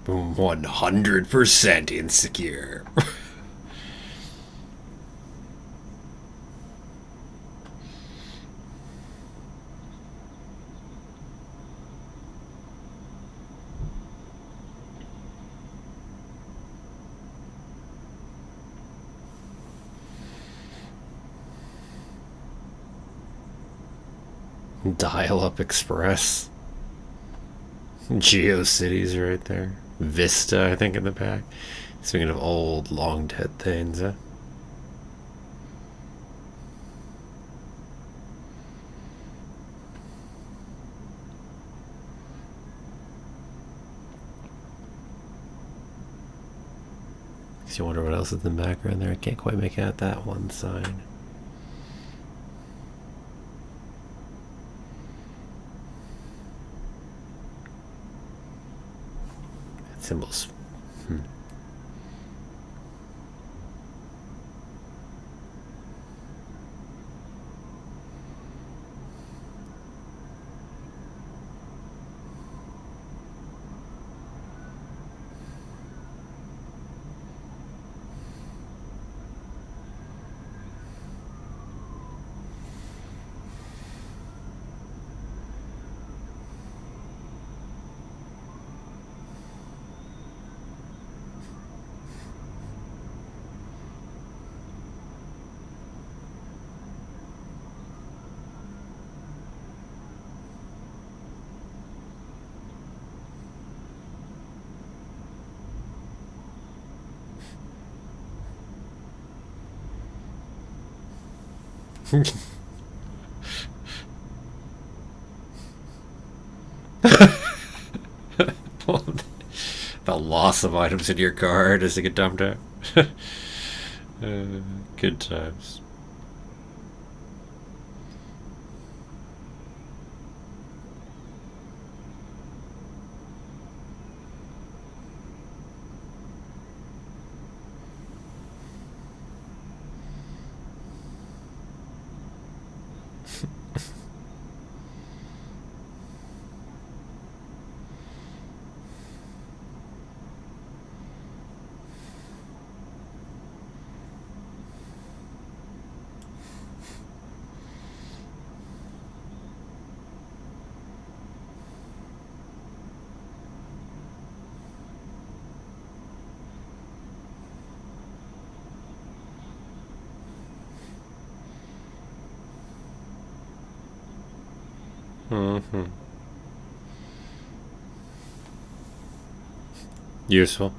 Boom, 100% insecure. Dial-up Express. GeoCities right there. Vista, I think, in the back. Speaking of old, long dead things, huh? You wonder what else is in the background there. I can't quite make out that one sign. That symbol's... The loss of items in your card as they get dumped out. Good times. Useful.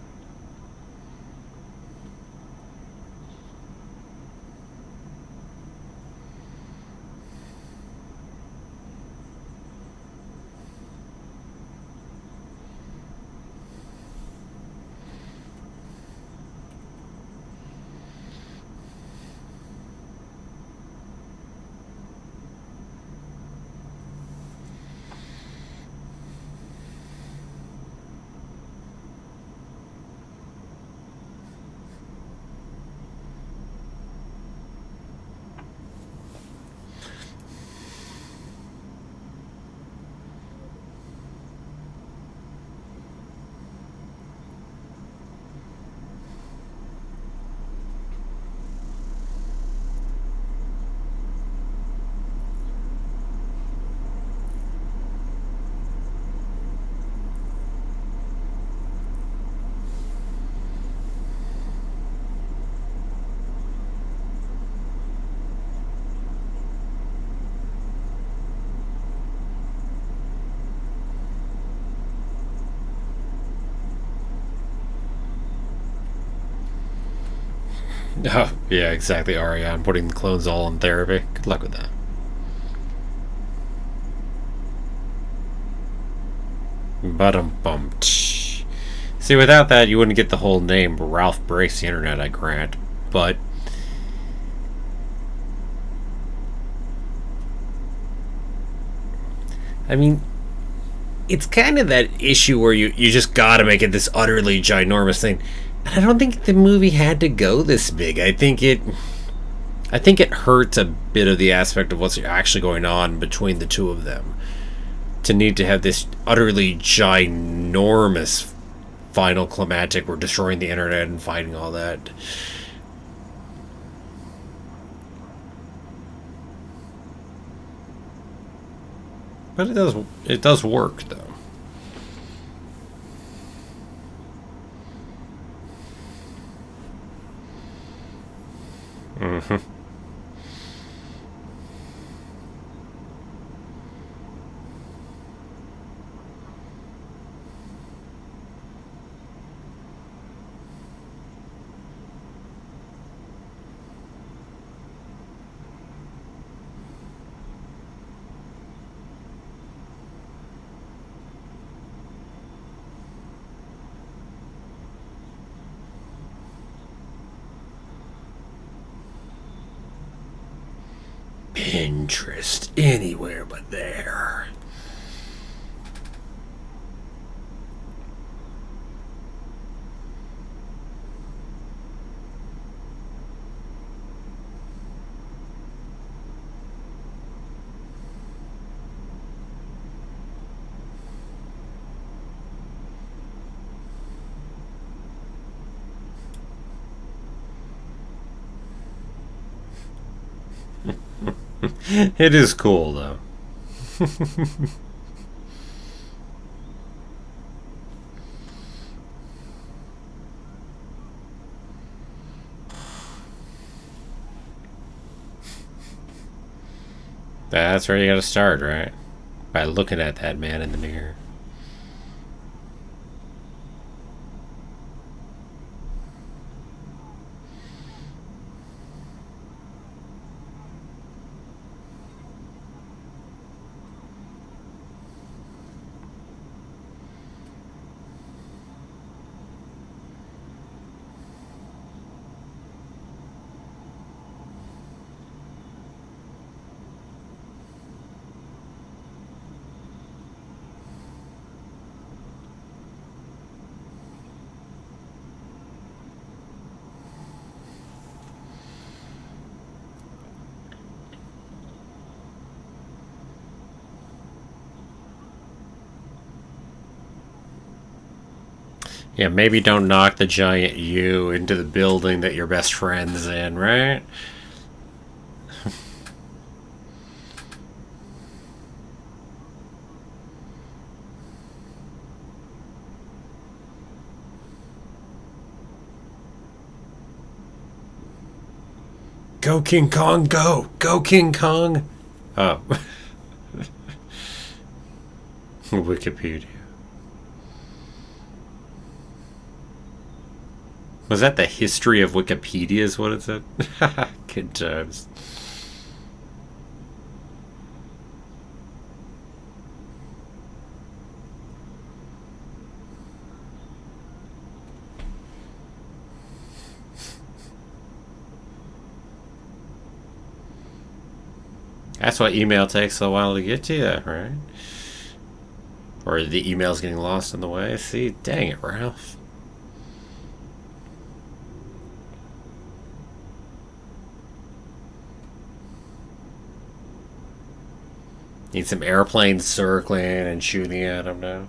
Oh, yeah, exactly, Arya. I'm putting the clones all in therapy. Good luck with that. Bum. See, without that, you wouldn't get the whole name. Ralph breaks the internet, I grant. But I mean, it's kind of that issue where you just gotta make it this utterly ginormous thing. And I don't think the movie had to go this big. I think it hurts a bit of the aspect of what's actually going on between the two of them. To need to have this utterly ginormous final climactic, we're destroying the internet and fighting all that. But it does work though. Pinterest anywhere but there. It is cool, though. That's where you gotta start, right? By looking at that man in the mirror. Yeah, maybe don't knock the giant U into the building that your best friend's in, right? Go King Kong, go! Go King Kong! Oh. Wikipedia. Was that the history of Wikipedia is what it said? Good times. That's why email takes a while to get to you, right? Or the email's getting lost in the way. See, dang it, Ralph. Need some airplanes circling and shooting at him now.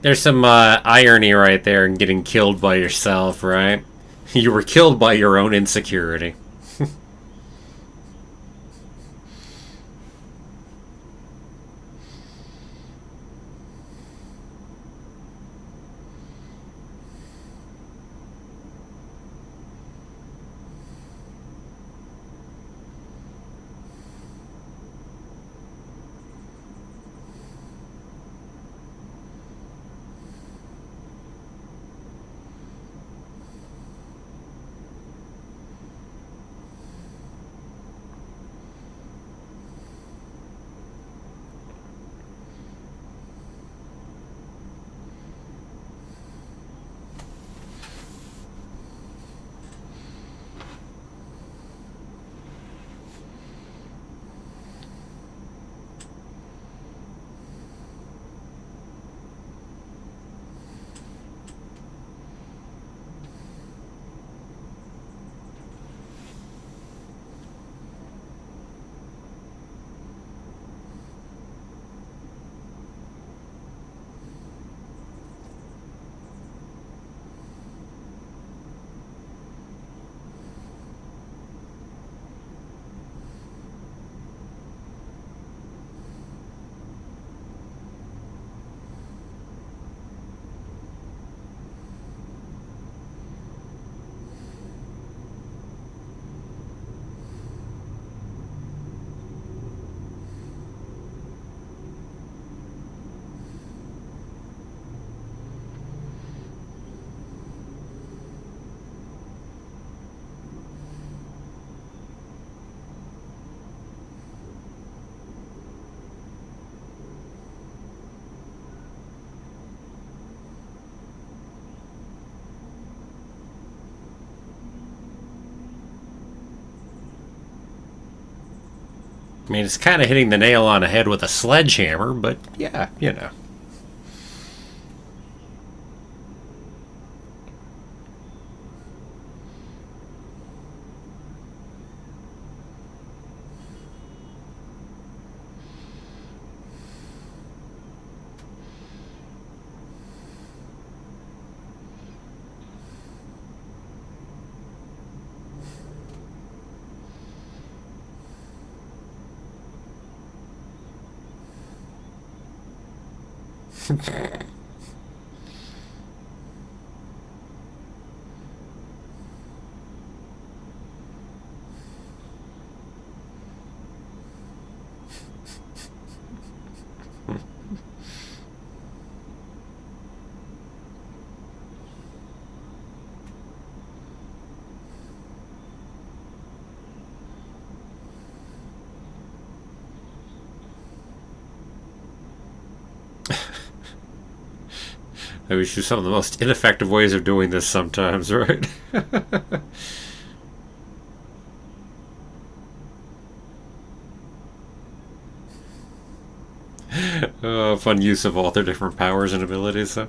There's some irony right there in getting killed by yourself, right? You were killed by your own insecurity. I mean, it's kind of hitting the nail on the head with a sledgehammer, but yeah, you know. That was just some of the most ineffective ways of doing this sometimes, right? Fun use of all their different powers and abilities, though.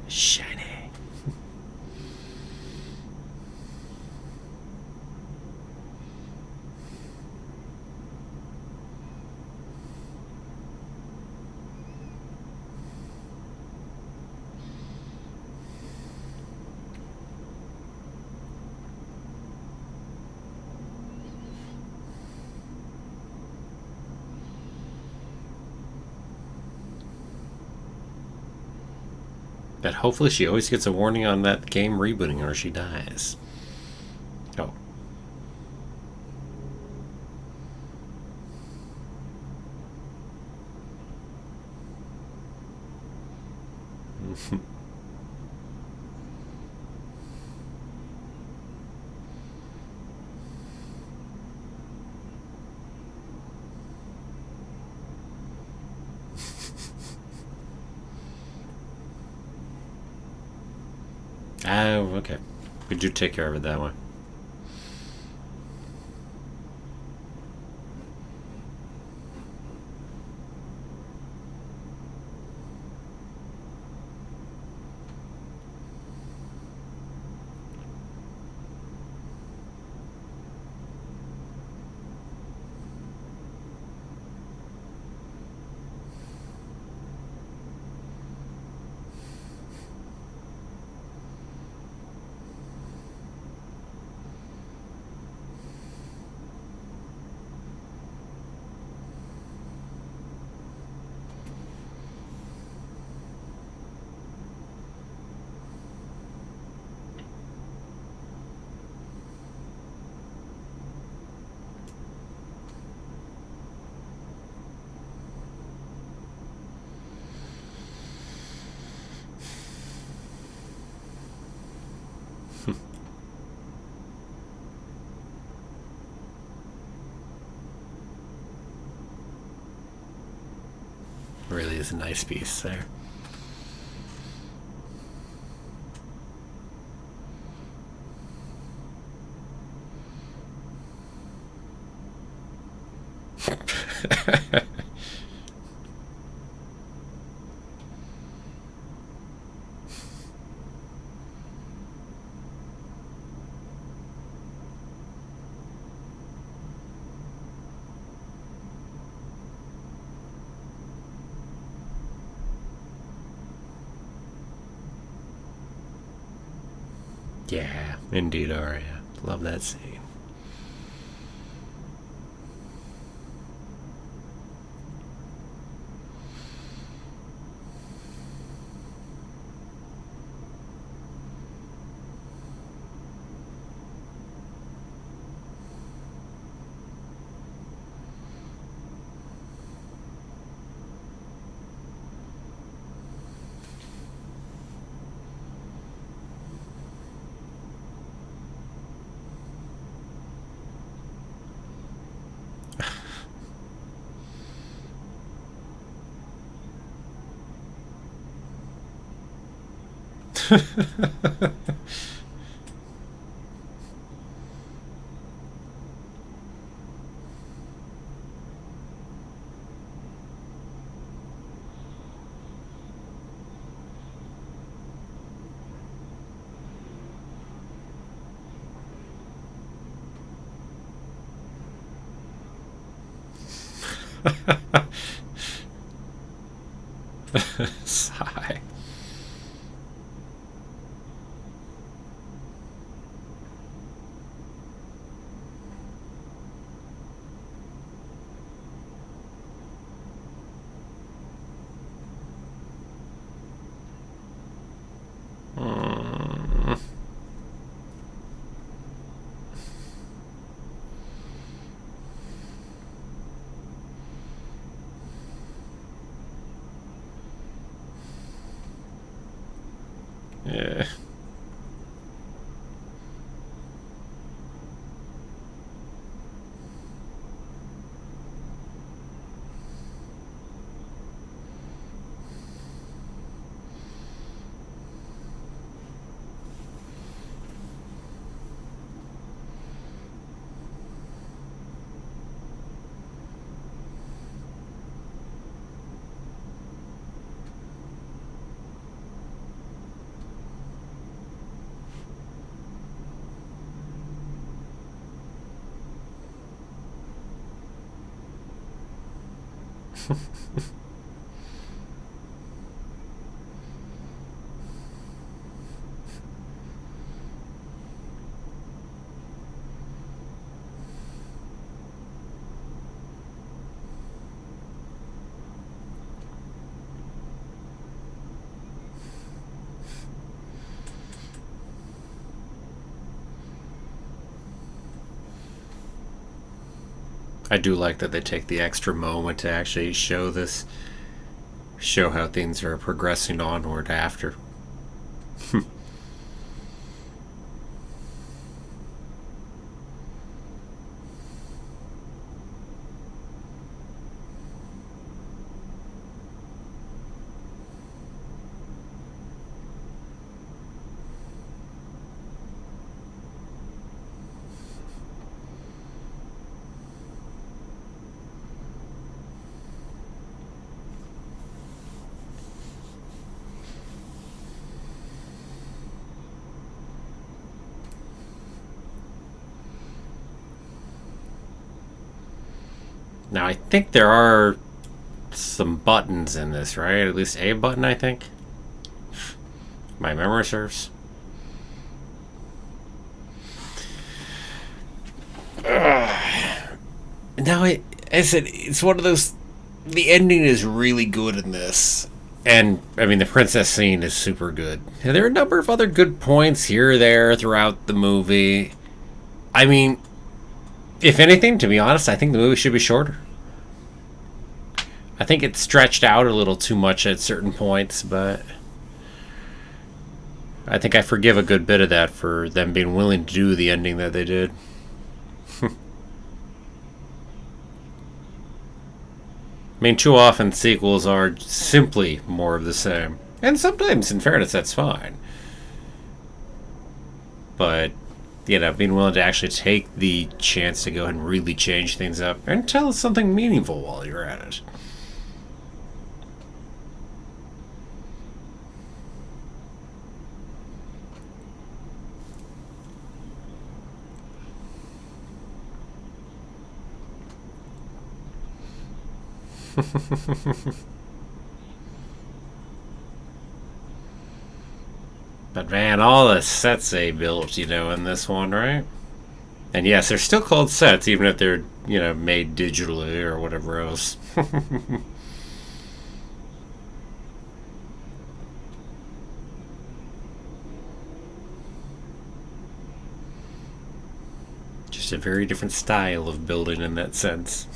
Shiny. But hopefully she always gets a warning on that game rebooting or she dies. Oh. Oh, okay. We do take care of it that way. Really is a nice piece there. Yeah, indeed, Arya. Love that scene. Sigh. Mm. Yeah. I do like that they take the extra moment to actually show how things are progressing onward after. Now, I think there are some buttons in this, right? At least a button, I think. My memory serves. Now, I said, it's one of those. The ending is really good in this. And, I mean, the princess scene is super good. And there are a number of other good points here or there throughout the movie. I mean, if anything, to be honest, I think the movie should be shorter. I think it's stretched out a little too much at certain points, but I think I forgive a good bit of that for them being willing to do the ending that they did. I mean, too often sequels are simply more of the same. And sometimes, in fairness, that's fine. But, you know, being willing to actually take the chance to go ahead and really change things up and tell us something meaningful while you're at it. But man, all the sets they built, you know, in this one, right? And yes, they're still called sets, even if they're, you know, made digitally or whatever else. Just a very different style of building in that sense.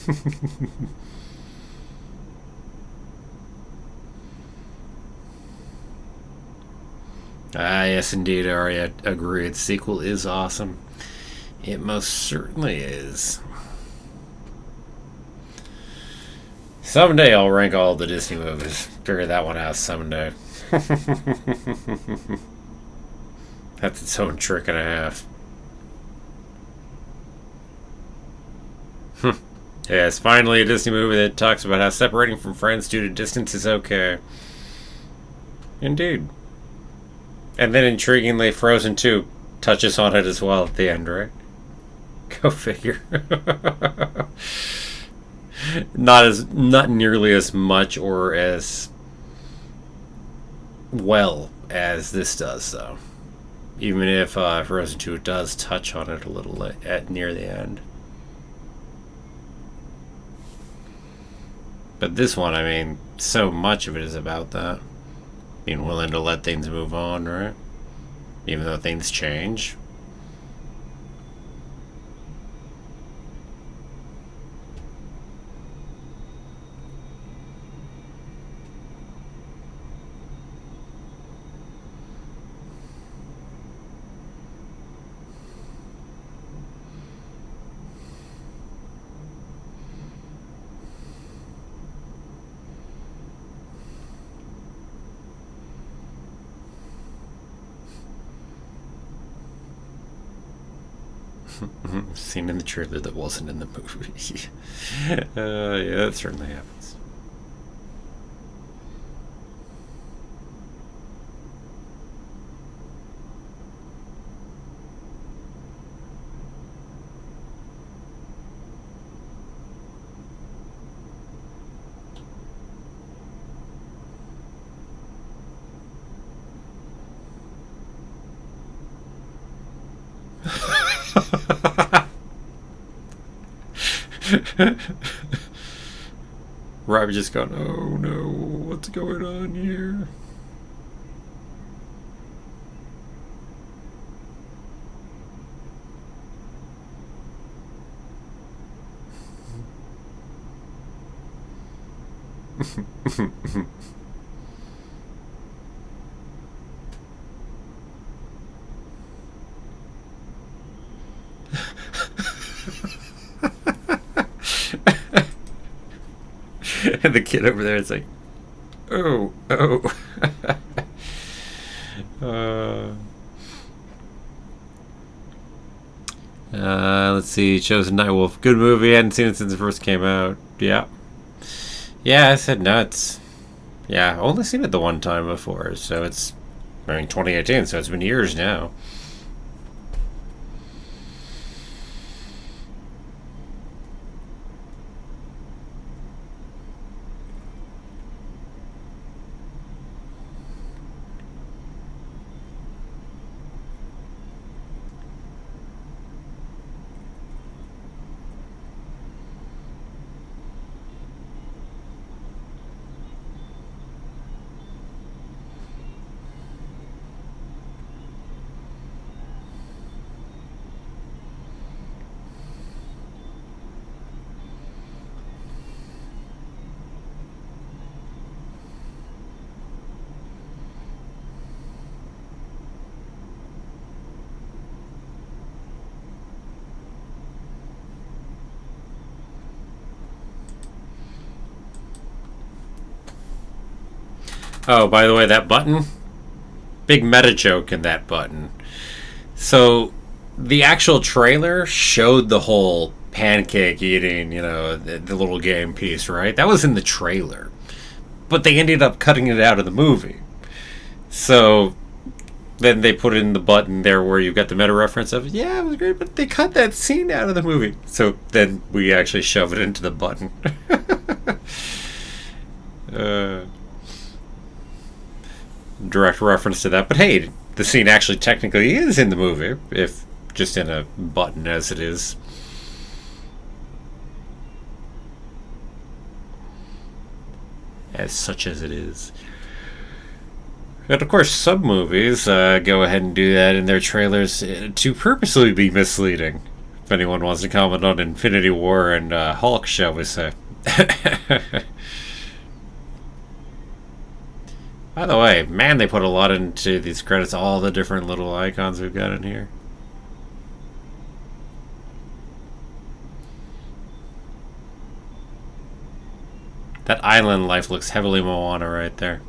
Yes, indeed, Arya. Agreed. Sequel is awesome. It most certainly is. Someday I'll rank all the Disney movies. Figure that one out someday. That's its own trick and a half. Yes, finally a Disney movie that talks about how separating from friends due to distance is okay. Indeed. And then intriguingly, Frozen 2 touches on it as well at the end, right? Go figure. Not nearly as much or as well as this does, though. Even if Frozen 2 does touch on it a little at near the end. But this one, I mean, so much of it is about that. Being willing to let things move on, right? Even though things change. Scene in the trailer that wasn't in the movie. Yeah, that certainly happens. Robbie just going, oh no, what's going on here? And the kid over there is like, oh. Let's see, Chosen Nightwolf. Good movie, hadn't seen it since it first came out. Yeah, I said nuts. Yeah, only seen it the one time before, so it's, 2018, so it's been years now. Oh, by the way, that button, big meta joke in that button. So, the actual trailer showed the whole pancake eating, the little game piece, right? That was in the trailer. But they ended up cutting it out of the movie. So, then they put in the button there where you got the meta reference of, yeah, it was great, but they cut that scene out of the movie. So, then we actually shove it into the button. Direct reference to that, but hey, the scene actually technically is in the movie, if just in a button as it is. As such as it is. And of course, some movies go ahead and do that in their trailers to purposely be misleading. If anyone wants to comment on Infinity War and Hulk, shall we say. By the way, man, they put a lot into these credits, all the different little icons we've got in here. That island life looks heavily Moana right there.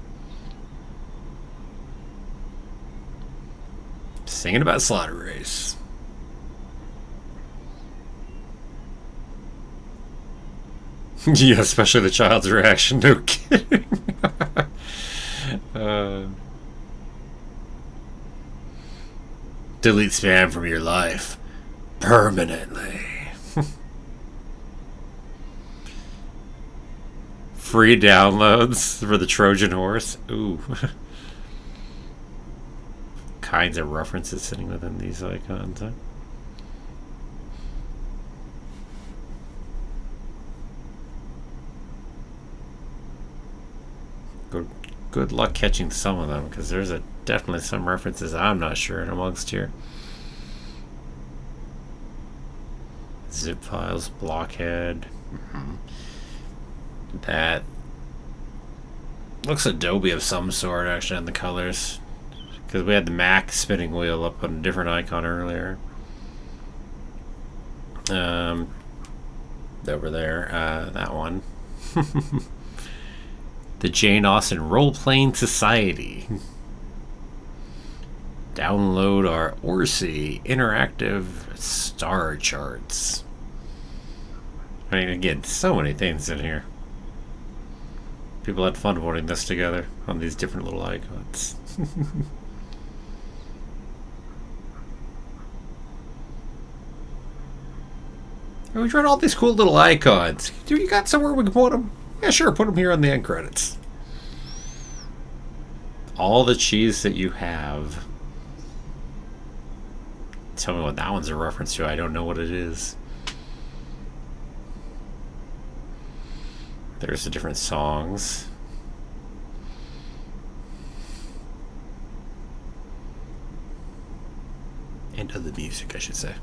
Thinking about Slaughter Race. Yeah, especially the child's reaction. No kidding. Delete spam from your life permanently. Free downloads for the Trojan horse. Ooh. Kinds of references sitting within these icons. Huh? Good luck catching some of them, because there's definitely some references I'm not sure in amongst here. Zip files, blockhead. That looks Adobe of some sort, actually, on the colors, because we had the Mac spinning wheel up on a different icon earlier. Over there, that one. The Jane Austen Role-Playing Society. Download our Orsi interactive star charts. I mean, again, so many things in here. People had fun putting this together on these different little icons. We tried all these cool little icons. Dude, you got somewhere we can put them? Yeah, sure, put them here on the end credits. All the cheese that you have. Tell me what that one's a reference to. I don't know what it is. There's the different songs. And other music, I should say.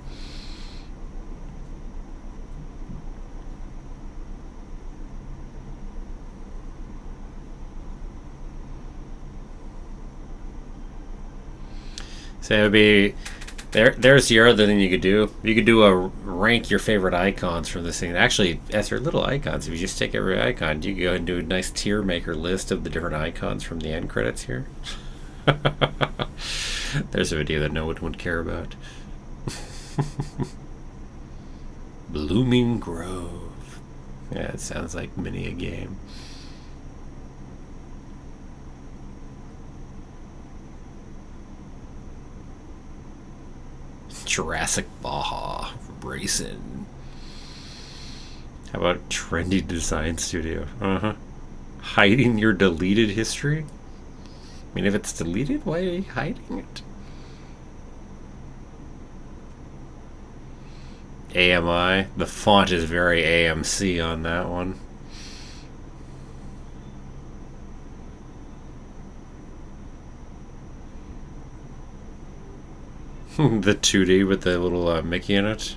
So it would be there's your other thing you could do. You could do a rank your favorite icons from this thing. Actually, as your little icons, if you just take every icon, you can go ahead and do a nice tier maker list of the different icons from the end credits here. There's a video that no one would care about. Blooming Grove. Yeah, it sounds like mini a game. Jurassic Baja Racing. How about Trendy Design Studio? Hiding your deleted history? I mean, if it's deleted, why are you hiding it? AMI. The font is very AMC on that one. The 2D with the little Mickey in it.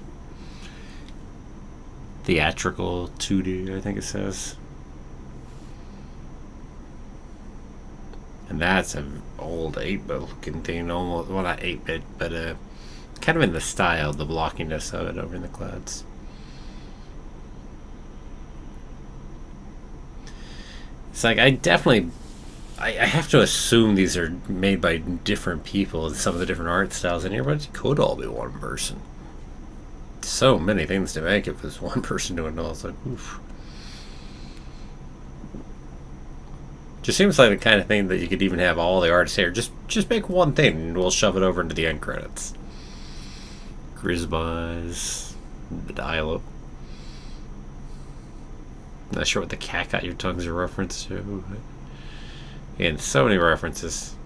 Theatrical 2D, I think it says. And that's an old 8-bit looking thing, almost, well, not 8-bit, but kind of in the style, the blockiness of it over in the clouds. It's like, I have to assume these are made by different people and some of the different art styles in here, but it could all be one person. So many things to make if it's one person doing it all. It's like, oof. Just seems like the kind of thing that you could even have all the artists here. Just make one thing and we'll shove it over into the end credits. Grizzbys, the dial-up. Not sure what the cat got your tongue's a reference to. And so many references.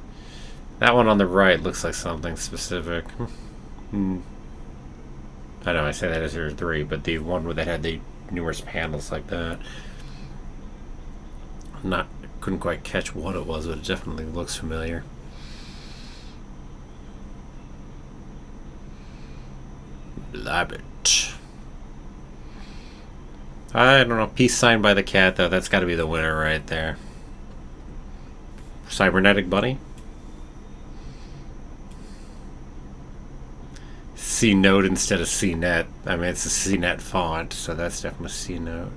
That one on the right looks like something specific. I know I say that as there 3, but the one where they had the numerous panels like that. Couldn't quite catch what it was, but it definitely looks familiar. Labbit. I don't know. Peace sign by the cat, though. That's got to be the winner right there. Cybernetic Bunny. C Note instead of C Net. I mean, it's a C Net font, so that's definitely C Note.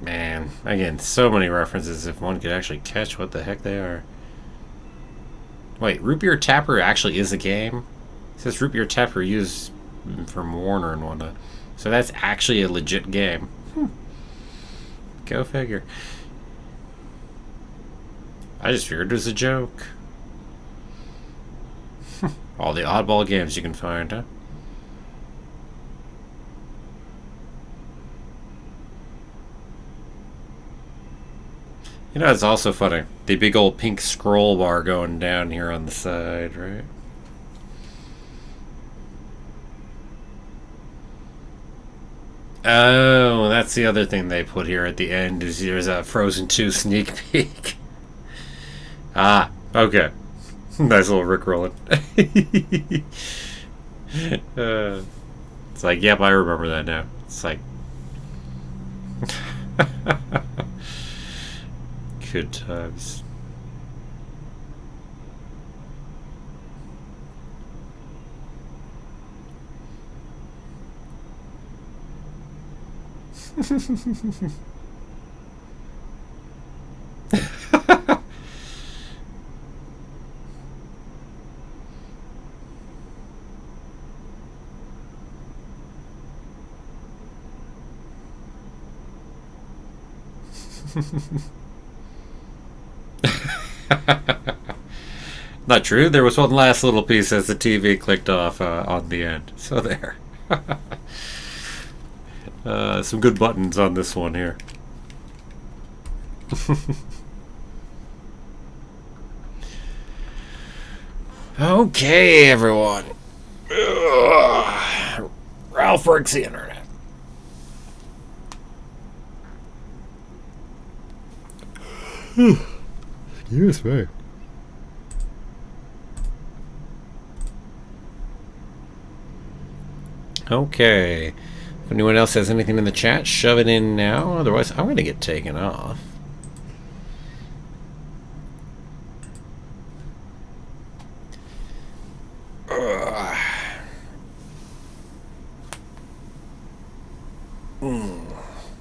Man. Again, so many references if one could actually catch what the heck they are. Wait, Root Beer Tapper actually is a game? It says Root Beer Tapper used from Warner and whatnot. So that's actually a legit game. Go figure. I just figured it was a joke. All the oddball games you can find, huh? You know, it's also funny. The big old pink scroll bar going down here on the side, right? Oh, that's the other thing they put here at the end is there's a Frozen 2 sneak peek. Ah, okay. Nice little rickrolling. It's like, yep, I remember that now. It's like... Good times. Not true. There was one last little piece as the TV clicked off on the end. So there. Some good buttons on this one here. Okay, everyone. Ralph works the internet. Excuse me. Okay. If anyone else has anything in the chat, shove it in now. Otherwise, I'm going to get taken off.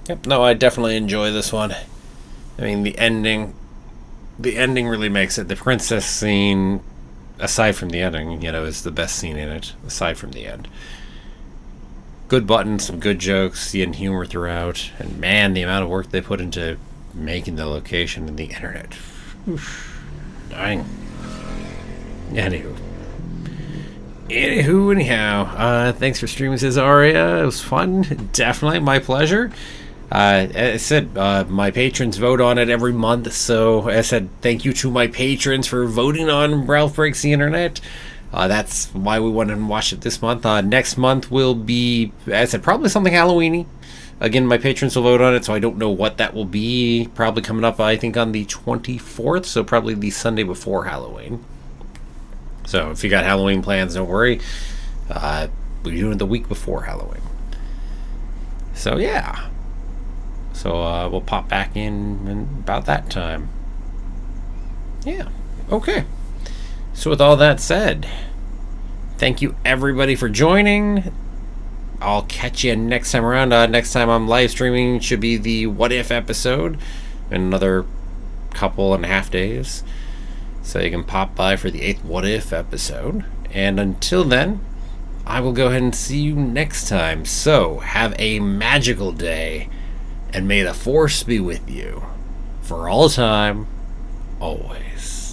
Yep, no, I definitely enjoy this one. I mean, the ending really makes it. The princess scene, aside from the ending, you know, is the best scene in it, aside from the end. Good buttons, some good jokes, and humor throughout. And man, the amount of work they put into making the location and the internet. Oof. Dang. Anyhow, thanks for streaming, says Aria. It was fun. Definitely my pleasure. As I said, my patrons vote on it every month, so as I said, thank you to my patrons for voting on Ralph Breaks the Internet. That's why we went and watched it this month. Next month will be, as I said, probably something Halloween-y. Again, my patrons will vote on it, so I don't know what that will be. Probably coming up, I think, on the 24th, so probably the Sunday before Halloween. So if you got Halloween plans, don't worry. We're doing it the week before Halloween. So, yeah. So we'll pop back in about that time. Yeah. Okay. So with all that said, thank you everybody for joining. I'll catch you next time around. Next time I'm live streaming should be the What If episode in another couple and a half days. So you can pop by for the 8th What If episode. And until then, I will go ahead and see you next time. So have a magical day. And may the force be with you for all time, always.